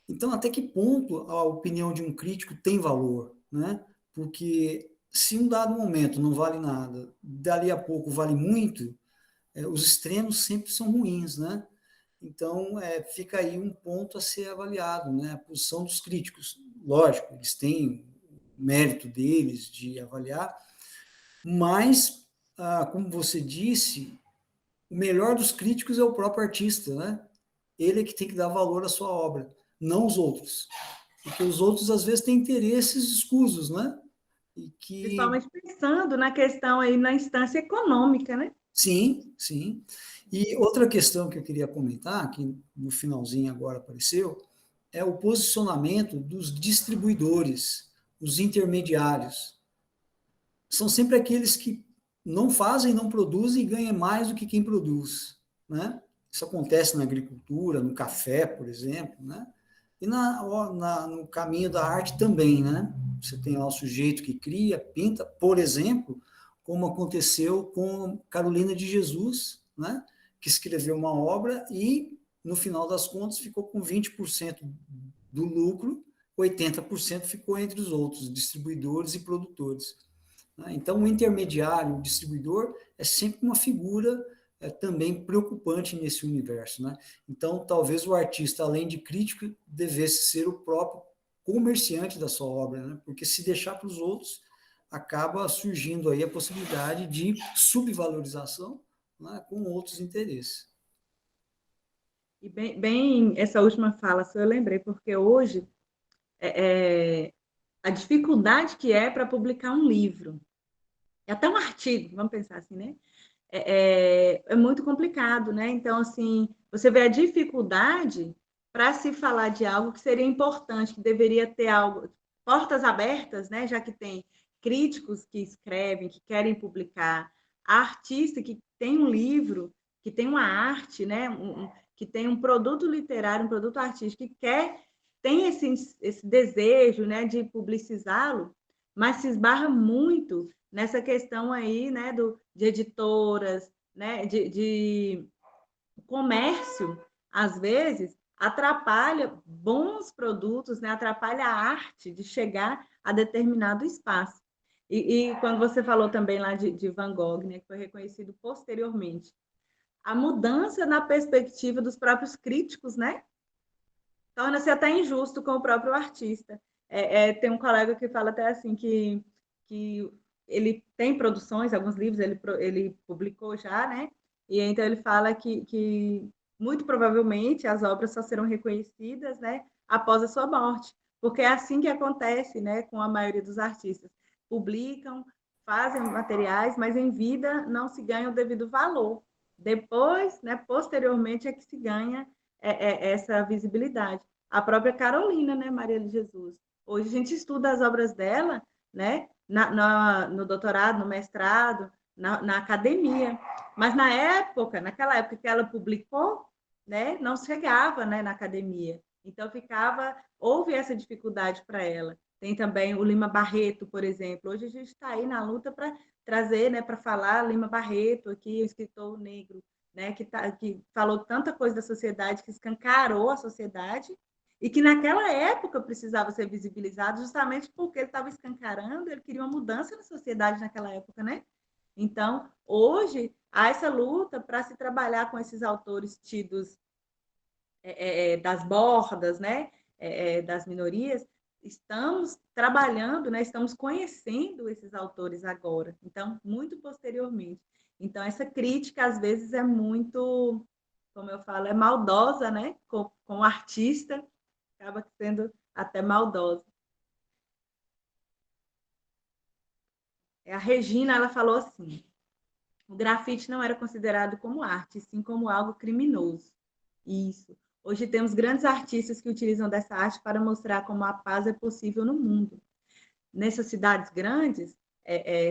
Então, até que ponto a opinião de um crítico tem valor, né? Porque se um dado momento não vale nada, dali a pouco vale muito, os extremos sempre são ruins, né? Então, fica aí um ponto a ser avaliado, né? A posição dos críticos. Lógico, eles têm o mérito deles de avaliar, mas, como você disse, o melhor dos críticos é o próprio artista, né? Ele é que tem que dar valor à sua obra, não os outros. Porque os outros, às vezes, têm interesses escusos, né? E que... Principalmente pensando na questão aí, na instância econômica, né? Sim, sim. E outra questão que eu queria comentar, que no finalzinho agora apareceu, é o posicionamento dos distribuidores, os intermediários. São sempre aqueles que não fazem, não produzem e ganham mais do que quem produz, né? Isso acontece na agricultura, no café, por exemplo, né? E no caminho da arte também, né? Você tem lá o sujeito que cria, pinta, por exemplo, como aconteceu com Carolina de Jesus, né? Que escreveu uma obra e, no final das contas, ficou com 20% do lucro, 80% ficou entre os outros, distribuidores e produtores. Então, o intermediário, o distribuidor, é sempre uma figura também preocupante nesse universo, né? Então, talvez o artista, além de crítico, devesse ser o próprio comerciante da sua obra, né? Porque se deixar para os outros, acaba surgindo aí a possibilidade de subvalorização, né, com outros interesses. E bem essa última fala, só eu lembrei, porque hoje a dificuldade que é para publicar um livro, até um artigo, vamos pensar assim, né? É muito complicado, né? Então, assim, você vê a dificuldade para se falar de algo que seria importante, que deveria ter algo, portas abertas, né? Já que tem críticos que escrevem, que querem publicar, artista que tem um livro, que tem uma arte, né? Que tem um produto literário, um produto artístico, que tem esse desejo, né, de publicizá-lo, mas se esbarra muito nessa questão aí, né, de editoras, né, de comércio, às vezes, atrapalha bons produtos, né, atrapalha a arte de chegar a determinado espaço. E quando você falou também lá de Van Gogh, né, que foi reconhecido posteriormente, a mudança na perspectiva dos próprios críticos, né, torna-se até injusto com o próprio artista. Tem um colega que fala até assim que ele tem produções, alguns livros ele publicou já, né? E então ele fala que muito provavelmente as obras só serão reconhecidas, né, após a sua morte, porque é assim que acontece, né, com a maioria dos artistas. Publicam, fazem materiais, mas em vida não se ganha o devido valor. Depois, né, posteriormente, é que se ganha essa visibilidade. A própria Carolina, né, Maria de Jesus. Hoje a gente estuda as obras dela, né, no doutorado, no mestrado, na academia. Mas naquela época que ela publicou, né, não chegava, né, na academia. Então houve essa dificuldade para ela. Tem também o Lima Barreto, por exemplo. Hoje a gente está aí na luta para trazer, né, para falar Lima Barreto aqui, o escritor negro, né, que falou tanta coisa da sociedade, que escancarou a sociedade, e que naquela época precisava ser visibilizado justamente porque ele estava escancarando, ele queria uma mudança na sociedade naquela época, né? Então, hoje, há essa luta para se trabalhar com esses autores tidos das bordas, né? Das minorias. Estamos trabalhando, né? Estamos conhecendo esses autores agora, então, muito posteriormente. Então, essa crítica, às vezes, é muito, como eu falo, é maldosa, né? Com o artista, acaba sendo até maldosa. A Regina, ela falou assim, o grafite não era considerado como arte, sim como algo criminoso. Isso. Hoje temos grandes artistas que utilizam dessa arte para mostrar como a paz é possível no mundo. Nessas cidades grandes,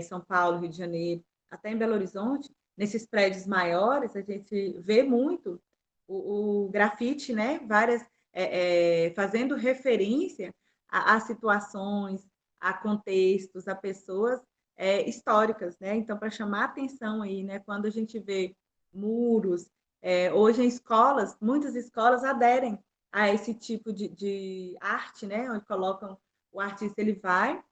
São Paulo, Rio de Janeiro, até em Belo Horizonte, nesses prédios maiores, a gente vê muito o grafite, né? Várias, fazendo referência a situações, a contextos, a pessoas históricas, né? Então, para chamar atenção aí, né? Quando a gente vê muros, hoje em escolas, muitas escolas aderem a esse tipo de arte, né? Onde colocam o artista, ele vai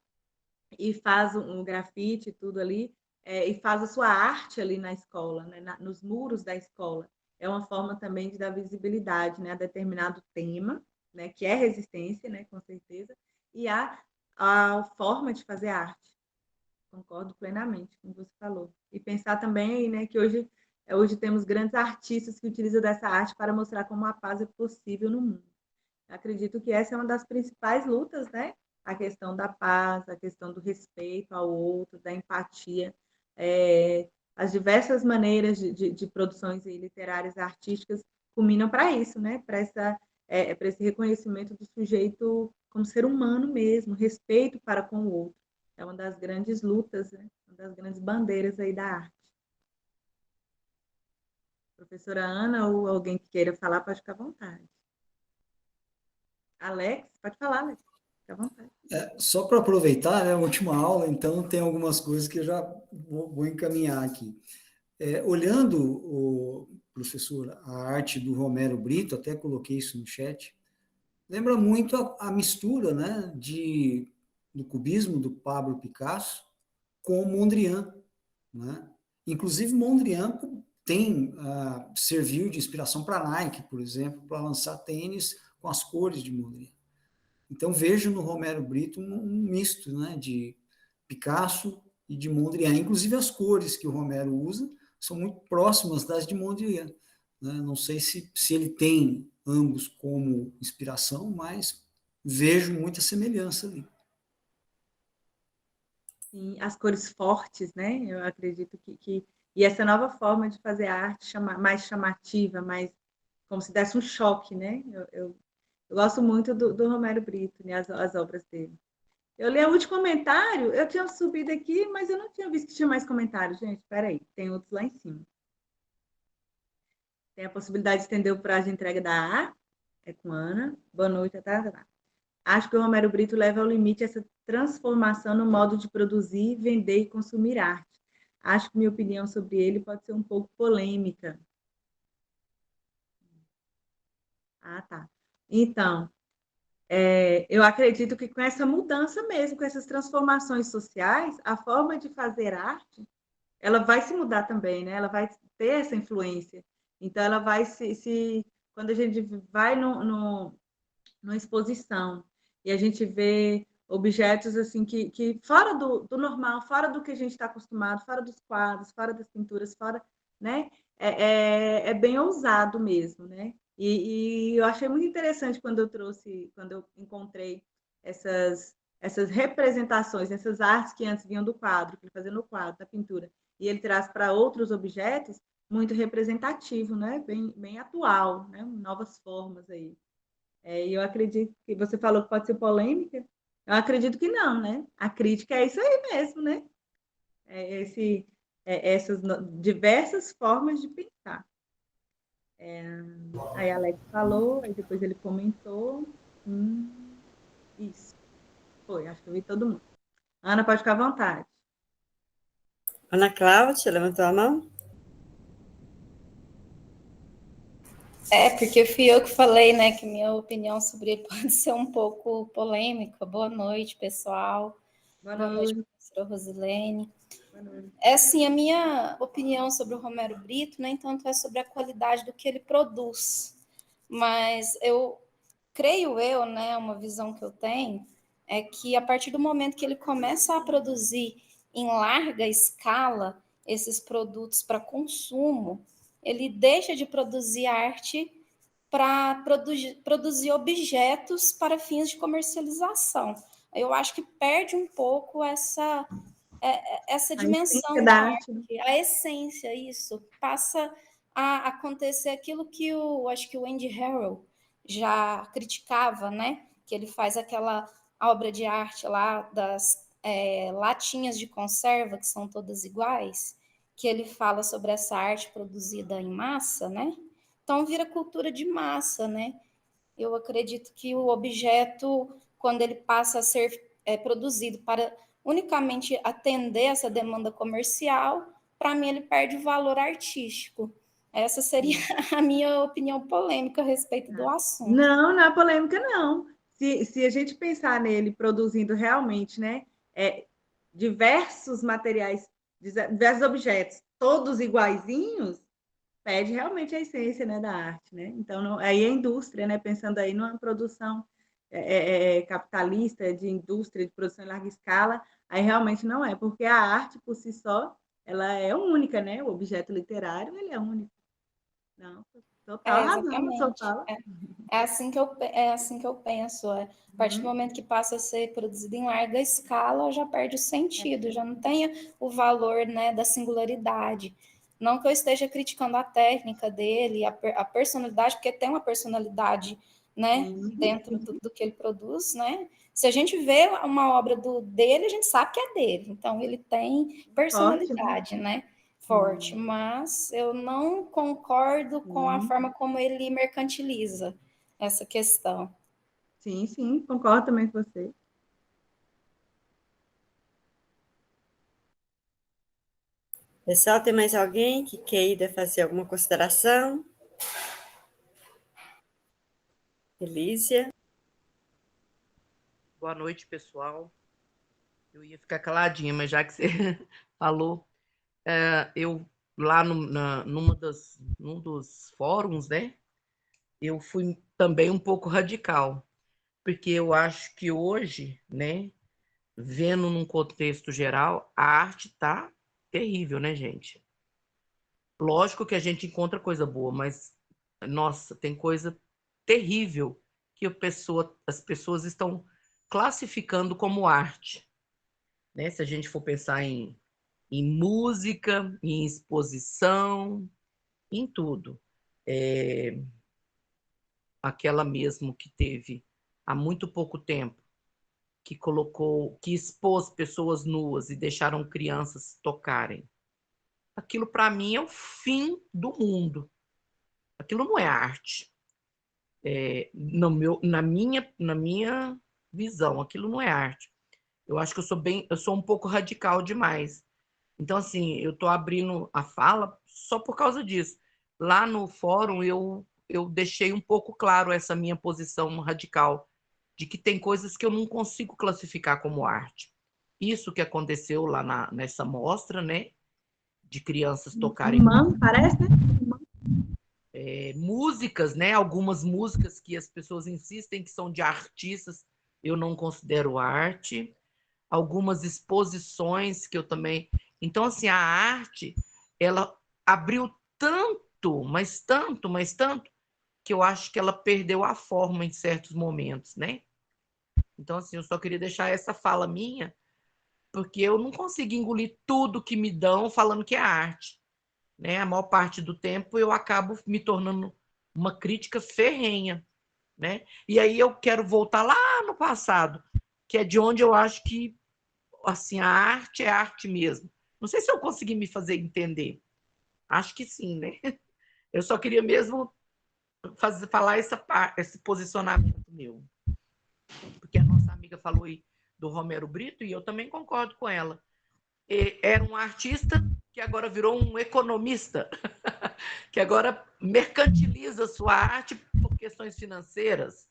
e faz um grafite e tudo ali, e faz a sua arte ali na escola, né? Nos muros da escola. É uma forma também de dar visibilidade, né, a determinado tema, né, que é resistência, né, com certeza, e a forma de fazer arte. Concordo plenamente com o que você falou. E pensar também, né, que hoje temos grandes artistas que utilizam dessa arte para mostrar como a paz é possível no mundo. Acredito que essa é uma das principais lutas, né? A questão da paz, a questão do respeito ao outro, da empatia, as diversas maneiras de produções literárias e artísticas culminam para isso, né? Para esse reconhecimento do sujeito como ser humano mesmo, respeito para com o outro. É uma das grandes lutas, né? Uma das grandes bandeiras aí da arte. Professora Ana ou alguém que queira falar, pode ficar à vontade. Alex, pode falar, Alex. Fica à vontade. Só para aproveitar, né, a última aula, então tem algumas coisas que eu já vou encaminhar aqui. Olhando, professor, a arte do Romero Brito, até coloquei isso no chat, lembra muito a mistura, né, do cubismo do Pablo Picasso com Mondrian, né? Inclusive Mondrian serviu de inspiração para a Nike, por exemplo, para lançar tênis com as cores de Mondrian. Então, vejo no Romero Brito um misto, né, de Picasso e de Mondrian. Inclusive, as cores que o Romero usa são muito próximas das de Mondrian. Né? Não sei se ele tem ambos como inspiração, mas vejo muita semelhança ali. Sim, as cores fortes, né? Eu acredito e essa nova forma de fazer a arte mais chamativa, mais como se desse um choque, né? Eu gosto muito do Romero Brito, né? As obras dele. Eu li o último comentário, eu tinha subido aqui, mas eu não tinha visto que tinha mais comentários, gente. Espera aí, tem outros lá em cima. Tem a possibilidade de estender o prazo de entrega da A, é com Ana. Boa noite, tá. Acho que o Romero Brito leva ao limite essa transformação no modo de produzir, vender e consumir arte. Acho que minha opinião sobre ele pode ser um pouco polêmica. Ah, tá. Então, eu acredito que com essa mudança mesmo, com essas transformações sociais, a forma de fazer arte, ela vai se mudar também, né? Ela vai ter essa influência. Então, ela vai quando a gente vai numa exposição e a gente vê objetos assim que fora do normal, fora do que a gente está acostumado, fora dos quadros, fora das pinturas, fora, né? É bem ousado mesmo, né? E eu achei muito interessante quando eu encontrei essas representações, essas artes que antes vinham do quadro, que ele fazia no quadro, da pintura, e ele traz para outros objetos, muito representativo, né? Bem atual, né? Novas formas aí. E eu acredito que você falou que pode ser polêmica. Eu acredito que não, né? A crítica é isso aí mesmo, né? Essas diversas formas de pensar. Aí a Alex falou, aí depois ele comentou. Isso. Foi, acho que eu vi todo mundo. Ana, pode ficar à vontade. Ana Cláudia, levantou a mão? Porque fui eu que falei, né, que minha opinião sobre ele pode ser um pouco polêmica. Boa noite, pessoal. Boa Boa noite, noite. professora Rosilene. Boa noite. Assim, a minha opinião sobre o Romero Brito, nem tanto é sobre a qualidade do que ele produz, mas creio eu, né, uma visão que eu tenho, é que a partir do momento que ele começa a produzir em larga escala esses produtos para consumo, ele deixa de produzir arte para produzir objetos para fins de comercialização. Eu acho que perde um pouco essa dimensão da arte, a essência, isso. Passa a acontecer aquilo que acho que o Andy Harrell já criticava, né? Que ele faz aquela obra de arte lá das latinhas de conserva, que são todas iguais, que ele fala sobre essa arte produzida em massa, né? Então vira cultura de massa, né? Eu acredito que o objeto, quando ele passa a ser produzido para unicamente atender essa demanda comercial, para mim ele perde o valor artístico. Essa seria a minha opinião polêmica a respeito do assunto. Não é polêmica, não. Se a gente pensar nele produzindo realmente, né, diversos materiais, diversos objetos, todos iguaizinhos, perde realmente a essência, né, da arte, né? Então, aí a indústria, né, pensando aí numa produção capitalista, de indústria, de produção em larga escala, aí realmente não é, porque a arte, por si só, ela é única, né? O objeto literário, ele é único. Não, total razão na sua fala. É assim que eu penso. A partir do momento que passa a ser produzido em larga escala, já perde o sentido, já não tem o valor, né, da singularidade. Não que eu esteja criticando a técnica dele, a personalidade, porque tem uma personalidade, né, dentro do que ele produz, né? Se a gente vê uma obra dele, a gente sabe que é dele. Então, ele tem personalidade, forte, né? Forte, mas eu não concordo com a forma como ele mercantiliza essa questão. Sim, concordo também com você. Pessoal, tem mais alguém que queira fazer alguma consideração? Elísia? Boa noite, pessoal. Eu ia ficar caladinha, mas já que você falou, eu lá num dos fóruns, né? Eu fui também um pouco radical, porque eu acho que hoje, né, vendo num contexto geral, a arte tá terrível, né, gente? Lógico que a gente encontra coisa boa, mas, nossa, tem coisa terrível que as pessoas estão classificando como arte, né? Se a gente for pensar em música, em exposição, em tudo. Aquela mesmo que teve há muito pouco tempo, que expôs pessoas nuas e deixaram crianças tocarem. Aquilo para mim é o fim do mundo. Aquilo não é arte. Na minha visão, aquilo não é arte. Eu acho que eu sou um pouco radical demais. Então, assim, eu estou abrindo a fala só por causa disso. Lá no fórum, eu deixei um pouco claro essa minha posição radical, de que tem coisas que eu não consigo classificar como arte. Isso que aconteceu lá nessa mostra, né? De crianças tocarem Parece, né? músicas, né? Algumas músicas que as pessoas insistem que são de artistas, eu não considero arte. Algumas exposições que eu também. Então, assim, a arte, ela abriu tanto, mas tanto, que eu acho que ela perdeu a forma em certos momentos, né? Então, assim, eu só queria deixar essa fala minha, porque eu não consigo engolir tudo que me dão falando que é arte, né? A maior parte do tempo eu acabo me tornando uma crítica ferrenha, né? E aí eu quero voltar lá no passado, que é de onde eu acho que assim, a arte é arte mesmo. Não sei se eu consegui me fazer entender. Acho que sim, né? Eu só queria mesmo falar esse posicionamento meu. Porque a nossa amiga falou aí do Romero Brito e eu também concordo com ela. Era um artista que agora virou um economista, que agora mercantiliza sua arte por questões financeiras.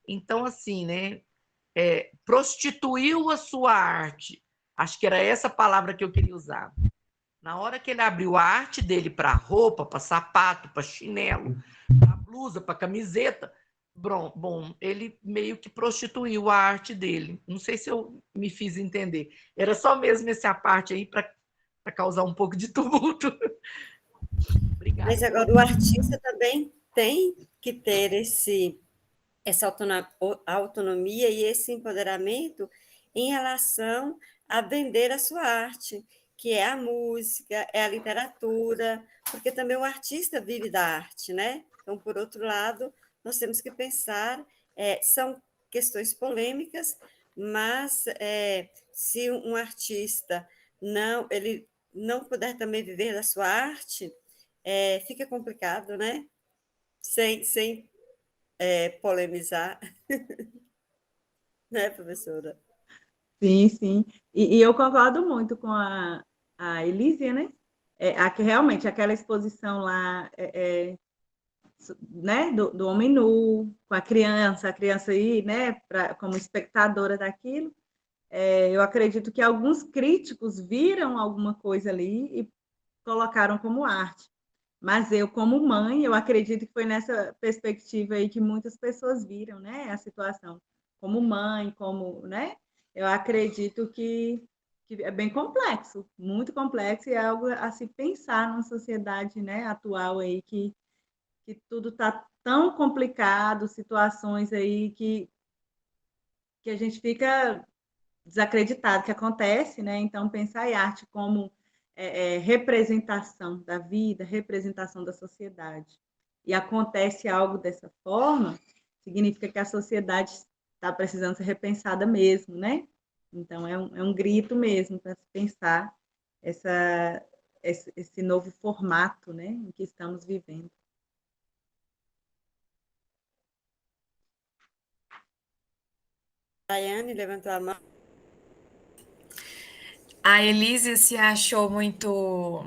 Então, assim, né? Prostituiu a sua arte. Acho que era essa palavra que eu queria usar. Na hora que ele abriu a arte dele para roupa, para sapato, para chinelo, para blusa, para camiseta, bom, ele meio que prostituiu a arte dele. Não sei se eu me fiz entender. Era só mesmo essa parte aí para causar um pouco de tumulto. Obrigada. Mas agora o artista também tem que ter essa autonomia e esse empoderamento em relação a vender a sua arte, que é a música, é a literatura, porque também o artista vive da arte, né? Então, por outro lado, nós temos que pensar, são questões polêmicas, mas se um artista ele não puder também viver da sua arte, fica complicado, né? Sem polemizar, né, professora? Sim, sim. E eu concordo muito com a Elísia, né? Realmente, aquela exposição lá, né, do homem nu, com a criança aí, né, como espectadora daquilo, eu acredito que alguns críticos viram alguma coisa ali e colocaram como arte. Mas eu, como mãe, eu acredito que foi nessa perspectiva aí que muitas pessoas viram, né, a situação. Como mãe, né, eu acredito que é bem complexo, muito complexo, e é algo a se pensar numa sociedade, né, atual aí que tudo está tão complicado, situações aí que a gente fica desacreditado que acontece, né? Então, pensar em arte como representação da vida, representação da sociedade, e acontece algo dessa forma, significa que a sociedade está precisando ser repensada mesmo, né? Então, é um grito mesmo para se pensar esse novo formato, né, em que estamos vivendo. Daiane levantou a mão. A Elise se achou muito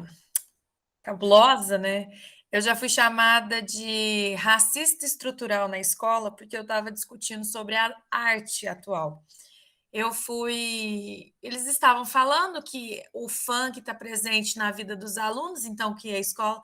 cabulosa, né? Eu já fui chamada de racista estrutural na escola porque eu estava discutindo sobre a arte atual. eles estavam falando que o funk está presente na vida dos alunos, então que a escola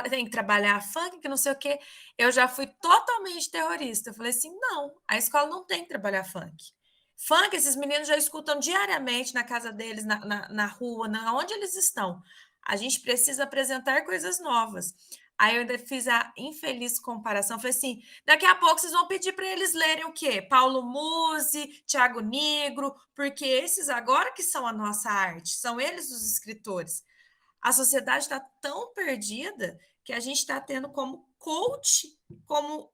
tem que trabalhar funk, que não sei o quê. Eu já fui totalmente terrorista. Eu falei assim, não, a escola não tem que trabalhar funk. Funk, esses meninos já escutam diariamente na casa deles, na rua, onde eles estão. A gente precisa apresentar coisas novas. Aí eu ainda fiz a infeliz comparação. Falei assim, daqui a pouco vocês vão pedir para eles lerem o quê? Paulo Musi, Tiago Nigro, porque esses agora que são a nossa arte, são eles os escritores. A sociedade está tão perdida que a gente está tendo como coach, como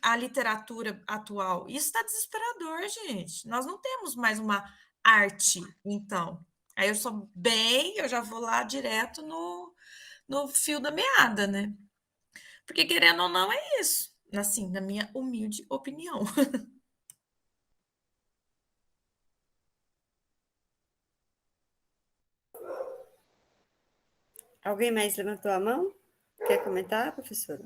a literatura atual. Isso está desesperador, gente. Nós não temos mais uma arte, então. Aí eu já vou lá direto no fio da meada, né? Porque, querendo ou não, é isso. Assim, na minha humilde opinião. Alguém mais levantou a mão? Quer comentar, professora?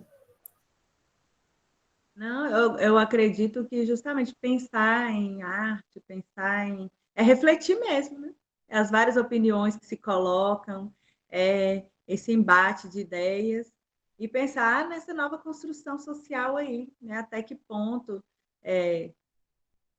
Não, eu acredito que justamente pensar em arte, pensar em... É refletir mesmo, né? As várias opiniões que se colocam, esse embate de ideias, e pensar nessa nova construção social aí, né? Até que ponto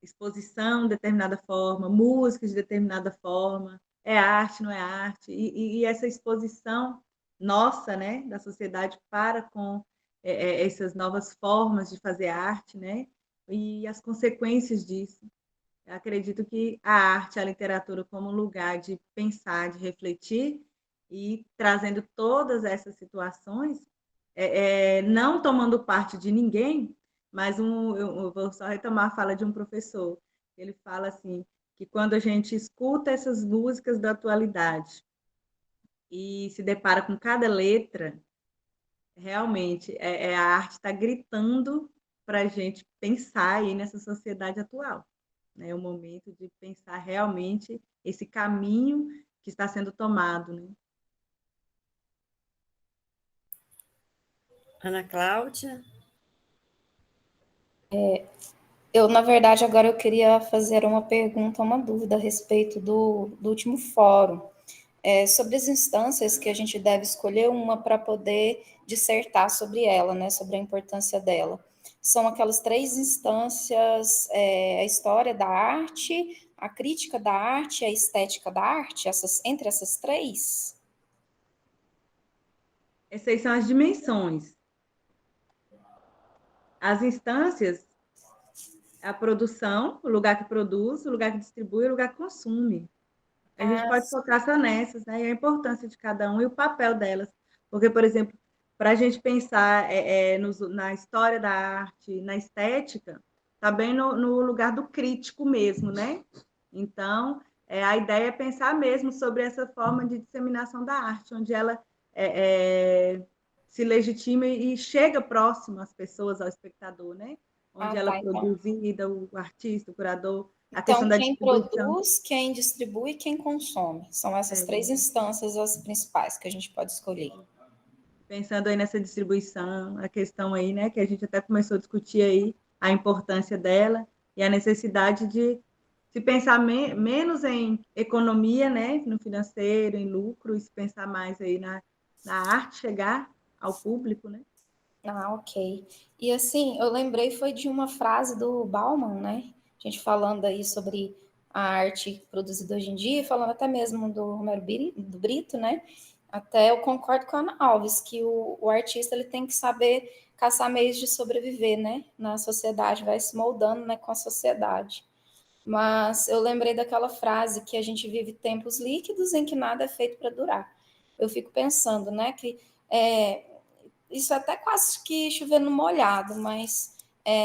exposição de determinada forma, música de determinada forma, é arte, não é arte, e essa exposição nossa, né, da sociedade para com essas novas formas de fazer arte, né, e as consequências disso. Eu acredito que a arte, a literatura como lugar de pensar, de refletir e trazendo todas essas situações, não tomando parte de ninguém, mas eu vou só retomar a fala de um professor. Ele fala assim, que quando a gente escuta essas músicas da atualidade e se depara com cada letra, realmente a arte está gritando para a gente pensar aí nessa sociedade atual. É o momento de pensar realmente esse caminho que está sendo tomado, né? Ana Cláudia? Na verdade, agora eu queria fazer uma pergunta, uma dúvida a respeito do último fórum. Sobre as instâncias que a gente deve escolher uma para poder dissertar sobre ela, né, sobre a importância dela. São aquelas 3 instâncias, a história da arte, a crítica da arte e a estética da arte, entre essas 3? Essas são as dimensões. As instâncias, a produção, o lugar que produz, o lugar que distribui, o lugar que consome. A gente pode focar só nessas, né? E a importância de cada um e o papel delas. Porque, por exemplo, para a gente pensar na história da arte, na estética, está bem no lugar do crítico mesmo, né? Então, a ideia é pensar mesmo sobre essa forma de disseminação da arte, onde ela se legitima e chega próximo às pessoas, ao espectador, né? Onde ela é produzida, o artista, o curador, a questão da Quem distribuição. produz, quem distribui e quem consome. São essas 3 instâncias as principais que a gente pode escolher. Pensando aí nessa distribuição, a questão aí, né, que a gente até começou a discutir aí, a importância dela e a necessidade de se pensar menos em economia, né, no financeiro, em lucro, e se pensar mais aí na arte chegar ao público, né? Ok. E assim, eu lembrei foi de uma frase do Bauman, né? A gente falando aí sobre a arte produzida hoje em dia, falando até mesmo do Romero Brito, né? Até eu concordo com a Ana Alves, que o artista ele tem que saber caçar meios de sobreviver, né? Na sociedade, vai se moldando, né, com a sociedade. Mas eu lembrei daquela frase que a gente vive tempos líquidos em que nada é feito para durar. Eu fico pensando, né, que isso é até quase que chovendo molhado, mas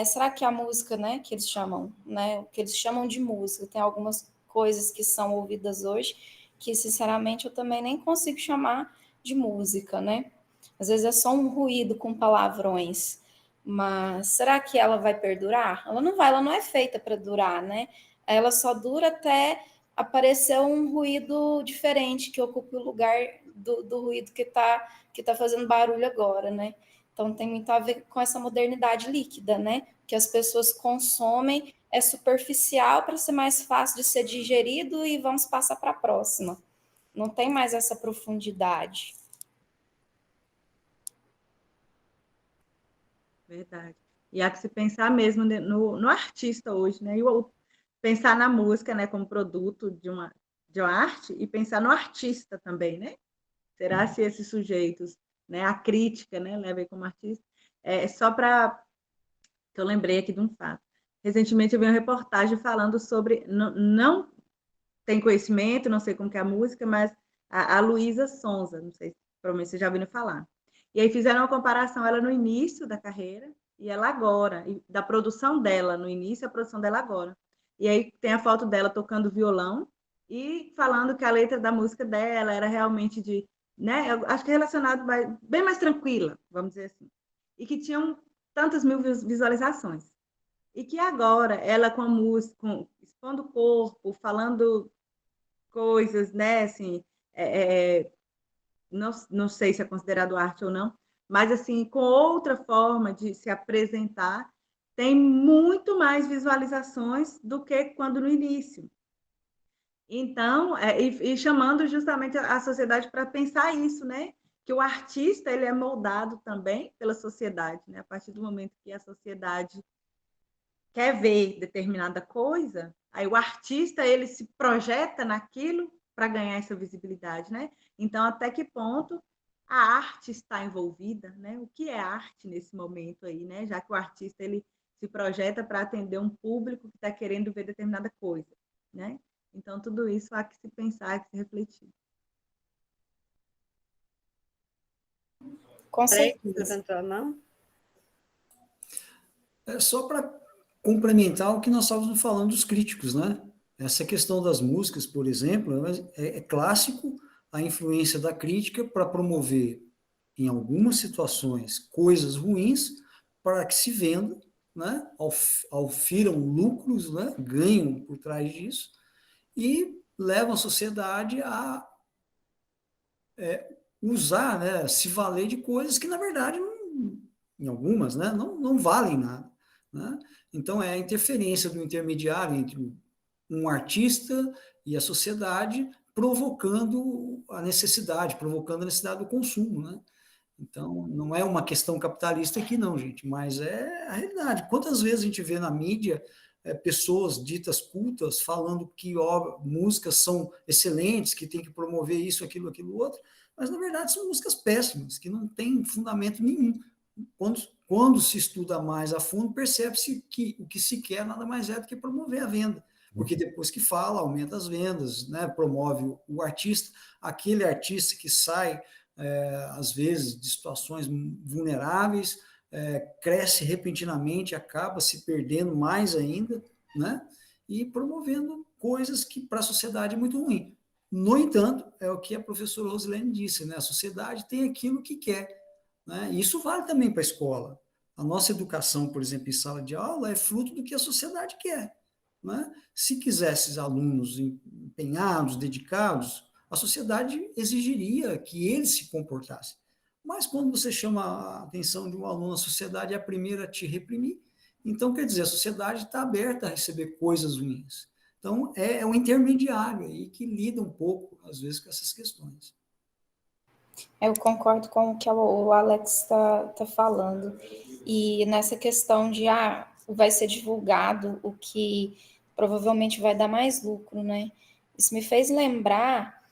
será que a música, né, que eles chamam, né, o que eles chamam de música, tem algumas coisas que são ouvidas hoje que, sinceramente, eu também nem consigo chamar de música, né? Às vezes é só um ruído com palavrões, mas será que ela vai perdurar? Ela não vai, ela não é feita para durar, né? Ela só dura até aparecer um ruído diferente que ocupe o lugar do ruído que está fazendo barulho agora, né? Então tem muito a ver com essa modernidade líquida, né? Que as pessoas consomem é superficial para ser mais fácil de ser digerido e vamos passar para a próxima. Não tem mais essa profundidade. Verdade. E há que se pensar mesmo no artista hoje, né? E pensar na música, né, como produto de uma arte e pensar no artista também, né? Será se esses sujeitos, né, a crítica, né, leva como artista? Só para que eu lembrei aqui de um fato. Recentemente eu vi uma reportagem falando sobre, não tem conhecimento, não sei como que é a música, mas a Luísa Sonza, não sei se provavelmente vocês já ouviram falar. E aí fizeram uma comparação, ela no início da carreira e ela agora, e da produção dela no início e a produção dela agora. E aí tem a foto dela tocando violão e falando que a letra da música dela era realmente de, né, eu acho que relacionado bem mais tranquila, vamos dizer assim. E que tinham tantas mil visualizações. E que agora ela com a música, expondo o corpo, falando coisas, né, assim, não sei se é considerado arte ou não, mas assim, com outra forma de se apresentar, tem muito mais visualizações do que quando no início. Então, e chamando justamente a sociedade para pensar isso, né? Que o artista ele é moldado também pela sociedade, né? A partir do momento que a sociedade quer ver determinada coisa, aí o artista ele se projeta naquilo para ganhar essa visibilidade, né? Então, até que ponto a arte está envolvida, né? O que é arte nesse momento aí, né? Já que o artista ele se projeta para atender um público que está querendo ver determinada coisa, né? Então, tudo isso há que se pensar, há que se refletir. Com Você certeza. levantou a mão? Só para complementar o que nós estávamos falando dos críticos, né? Essa questão das músicas, por exemplo, é clássico a influência da crítica para promover, em algumas situações, coisas ruins para que se venda, né? Alfiram lucros, né? Ganham por trás disso e levam a sociedade a usar, né? Se valer de coisas que, na verdade, em algumas, né? Não valem nada. Né? Então, é a interferência do intermediário entre um artista e a sociedade, provocando a necessidade do consumo. Né? Então, não é uma questão capitalista aqui, não, gente, mas é a realidade. Quantas vezes a gente vê na mídia pessoas ditas cultas falando que músicas são excelentes, que tem que promover isso, aquilo outro, mas, na verdade, são músicas péssimas, que não têm fundamento nenhum. Quando se estuda mais a fundo, percebe-se que o que se quer nada mais é do que promover a venda, porque depois que fala, aumenta as vendas, né? Promove o artista, aquele artista que sai, às vezes, de situações vulneráveis, cresce repentinamente, acaba se perdendo mais ainda, né? E promovendo coisas que para a sociedade é muito ruim. No entanto, é o que a professora Rosilene disse, né? A sociedade tem aquilo que quer. Né? E isso vale também para a escola. A nossa educação, por exemplo, em sala de aula, é fruto do que a sociedade quer. Né? Se quisesse alunos empenhados, dedicados, a sociedade exigiria que eles se comportassem. Mas quando você chama a atenção de um aluno, a sociedade é a primeira a te reprimir. Então, quer dizer, a sociedade está aberta a receber coisas ruins. Então, é um intermediário aí que lida um pouco, às vezes, com essas questões. Eu concordo com o que o Alex está falando. E nessa questão de vai ser divulgado o que provavelmente vai dar mais lucro, né? Isso me fez lembrar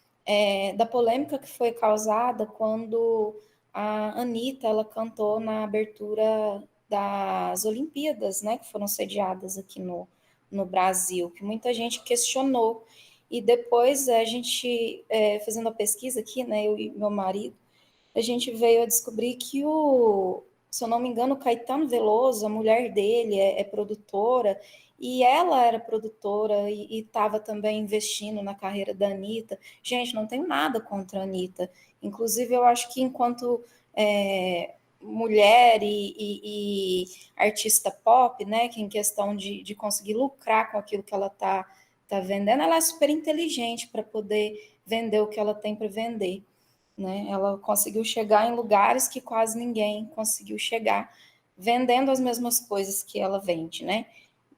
da polêmica que foi causada quando a Anitta ela cantou na abertura das Olimpíadas, né? Que foram sediadas aqui no Brasil, que muita gente questionou. E depois a gente, fazendo a pesquisa aqui, né, eu e meu marido, a gente veio a descobrir que se eu não me engano, o Caetano Veloso, a mulher dele é produtora, e ela era produtora e estava também investindo na carreira da Anitta. Gente, não tenho nada contra a Anitta. Inclusive, eu acho que enquanto mulher e artista pop, né, que em questão de conseguir lucrar com aquilo que ela está vendendo, ela é super inteligente para poder vender o que ela tem para vender. Né? Ela conseguiu chegar em lugares que quase ninguém conseguiu chegar, vendendo as mesmas coisas que ela vende, né?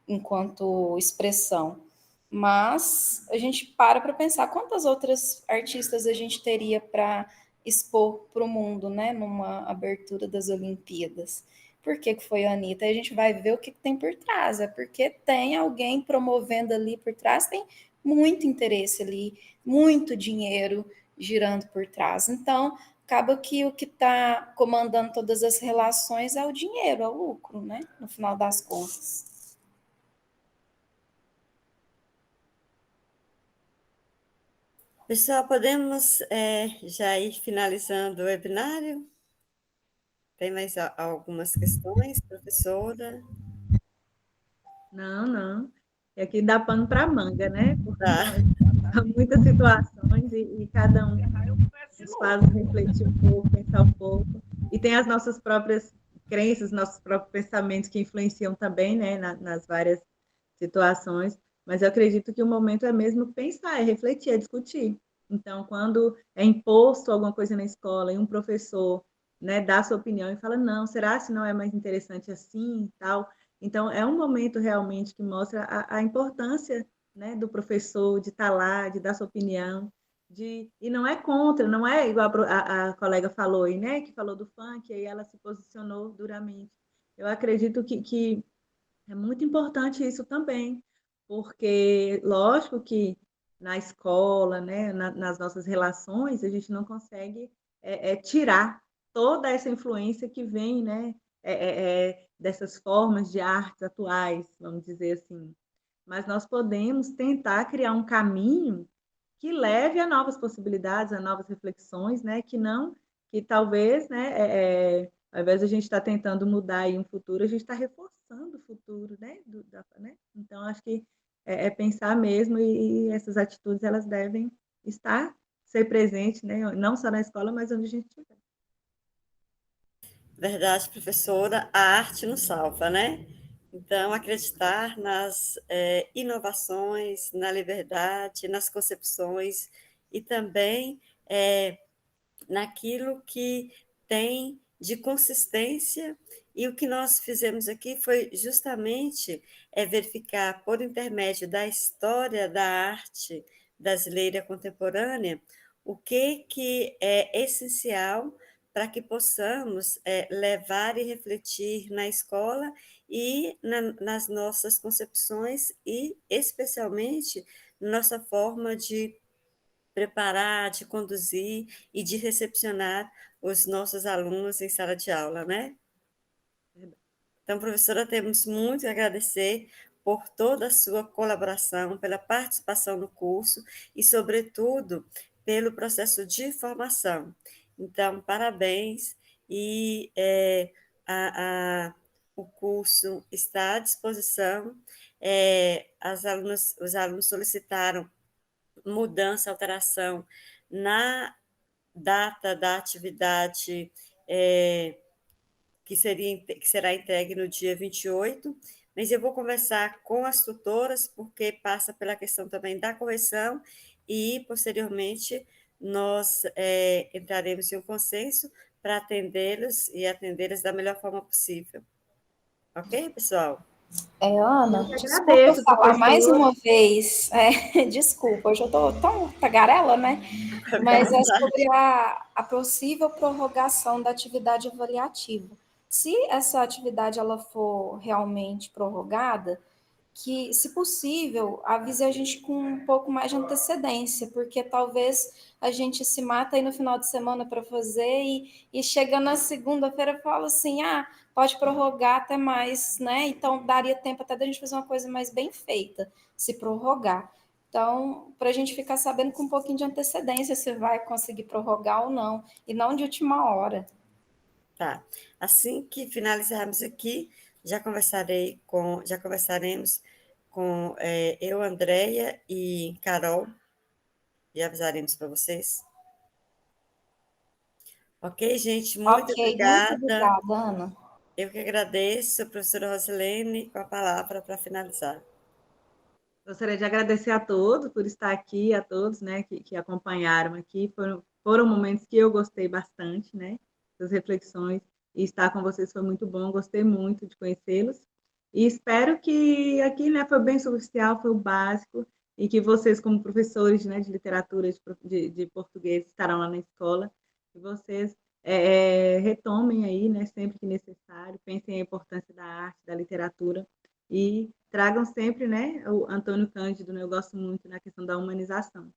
enquanto expressão. Mas a gente para pensar quantas outras artistas a gente teria para expor para o mundo, né, numa abertura das Olimpíadas. Por que foi a Anitta? Aí a gente vai ver o que tem por trás, é porque tem alguém promovendo ali por trás, tem muito interesse ali, muito dinheiro girando por trás. Então, acaba que o que está comandando todas as relações é o dinheiro, é o lucro, né, no final das contas. Pessoal, podemos já ir finalizando o webinário? Tem mais algumas questões, professora? Não. E aqui dá pano para manga, né? Porque Tá. são muitas situações e cada um nos faz refletir um pouco, pensar um pouco. E tem as nossas próprias crenças, nossos próprios pensamentos que influenciam também, né, nas várias situações. Mas eu acredito que o momento é mesmo pensar, é refletir, é discutir. Então, quando é imposto alguma coisa na escola e um professor, né, dá sua opinião e fala, não, será que não é mais interessante assim e tal? Então, é um momento realmente que mostra a importância, né, do professor de estar lá, de dar sua opinião, e não é contra, não é igual a colega falou aí, né, que falou do funk, e aí ela se posicionou duramente. Eu acredito que é muito importante isso também, porque, lógico que na escola, né, nas nossas relações, a gente não consegue tirar toda essa influência que vem, né, dessas formas de artes atuais, vamos dizer assim. Mas nós podemos tentar criar um caminho que leve a novas possibilidades, a novas reflexões, né, que talvez, né, ao invés de a gente estar tentando mudar aí um futuro, a gente está reforçando o futuro, né? Né? Então, acho que é pensar mesmo e essas atitudes elas devem ser presentes, né? Não só na escola, mas onde a gente estiver. Verdade, professora, a arte nos salva, né? Então, acreditar nas inovações, na liberdade, nas concepções e também naquilo que tem de consistência. E o que nós fizemos aqui foi justamente verificar, por intermédio da história da arte brasileira contemporânea, o que é essencial para que possamos levar e refletir na escola e nas nossas concepções e, especialmente, nossa forma de preparar, de conduzir e de recepcionar os nossos alunos em sala de aula, né? Então, professora, temos muito a agradecer por toda a sua colaboração, pela participação no curso e, sobretudo, pelo processo de formação. Então, parabéns e o curso está à disposição. Os alunos solicitaram mudança, alteração na data da atividade que será entregue no dia 28, mas eu vou conversar com as tutoras, porque passa pela questão também da correção, e, posteriormente, nós entraremos em um consenso para atendê-los e atendê-las da melhor forma possível. Ok, pessoal? Ana, Eu desculpa agradeço, falar mais professora. uma vez. Desculpa, hoje eu estou tão tagarela, né? Mas é sobre a possível prorrogação da atividade avaliativa. Se essa atividade ela for realmente prorrogada, que, se possível, avise a gente com um pouco mais de antecedência, porque talvez a gente se mata aí no final de semana para fazer e chega na segunda-feira e fala assim, pode prorrogar até mais, né? Então, daria tempo até da gente fazer uma coisa mais bem feita, se prorrogar. Então, para a gente ficar sabendo com um pouquinho de antecedência se vai conseguir prorrogar ou não, e não de última hora. Tá. Assim que finalizarmos aqui, já conversaremos com eu, Andréia e Carol, e avisaremos para vocês. Ok, gente? Muito Muito obrigada. obrigada, Ana. Eu que agradeço, professora Rosilene, com a palavra para finalizar. Gostaria de agradecer a todos por estar aqui, a todos, né, que acompanharam aqui. Foram momentos que eu gostei bastante, né, das reflexões, e estar com vocês foi muito bom, gostei muito de conhecê-los. E espero que aqui, né, foi bem superficial, foi o básico, e que vocês, como professores, né, de literatura, de português, estarão lá na escola, que vocês retomem aí, né, sempre que necessário, pensem a importância da arte, da literatura, e tragam sempre, né, o Antônio Cândido, né, eu gosto muito na questão da humanização,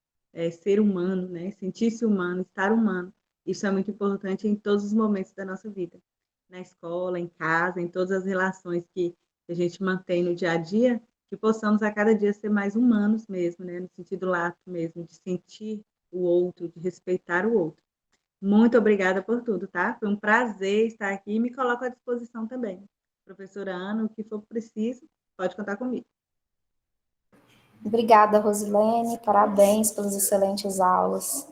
ser humano, né, sentir-se humano, estar humano, isso é muito importante em todos os momentos da nossa vida, na escola, em casa, em todas as relações que a gente mantém no dia a dia, que possamos a cada dia ser mais humanos mesmo, né, no sentido lato mesmo, de sentir o outro, de respeitar o outro. Muito obrigada por tudo, tá? Foi um prazer estar aqui e me coloco à disposição também. Professora Ana, o que for preciso, pode contar comigo. Obrigada, Rosilene. Parabéns pelas excelentes aulas.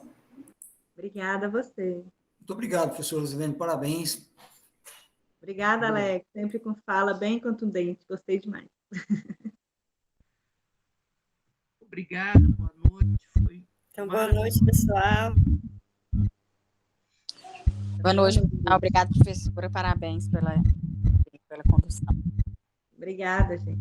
Obrigada a você. Muito obrigado, professor Rosilene, parabéns. Obrigada, Alex. Sempre com fala bem contundente. Gostei demais. Obrigado, boa noite. Então, boa noite, pessoal. Boa noite. Obrigada, professora. Parabéns pela condução. Obrigada, gente.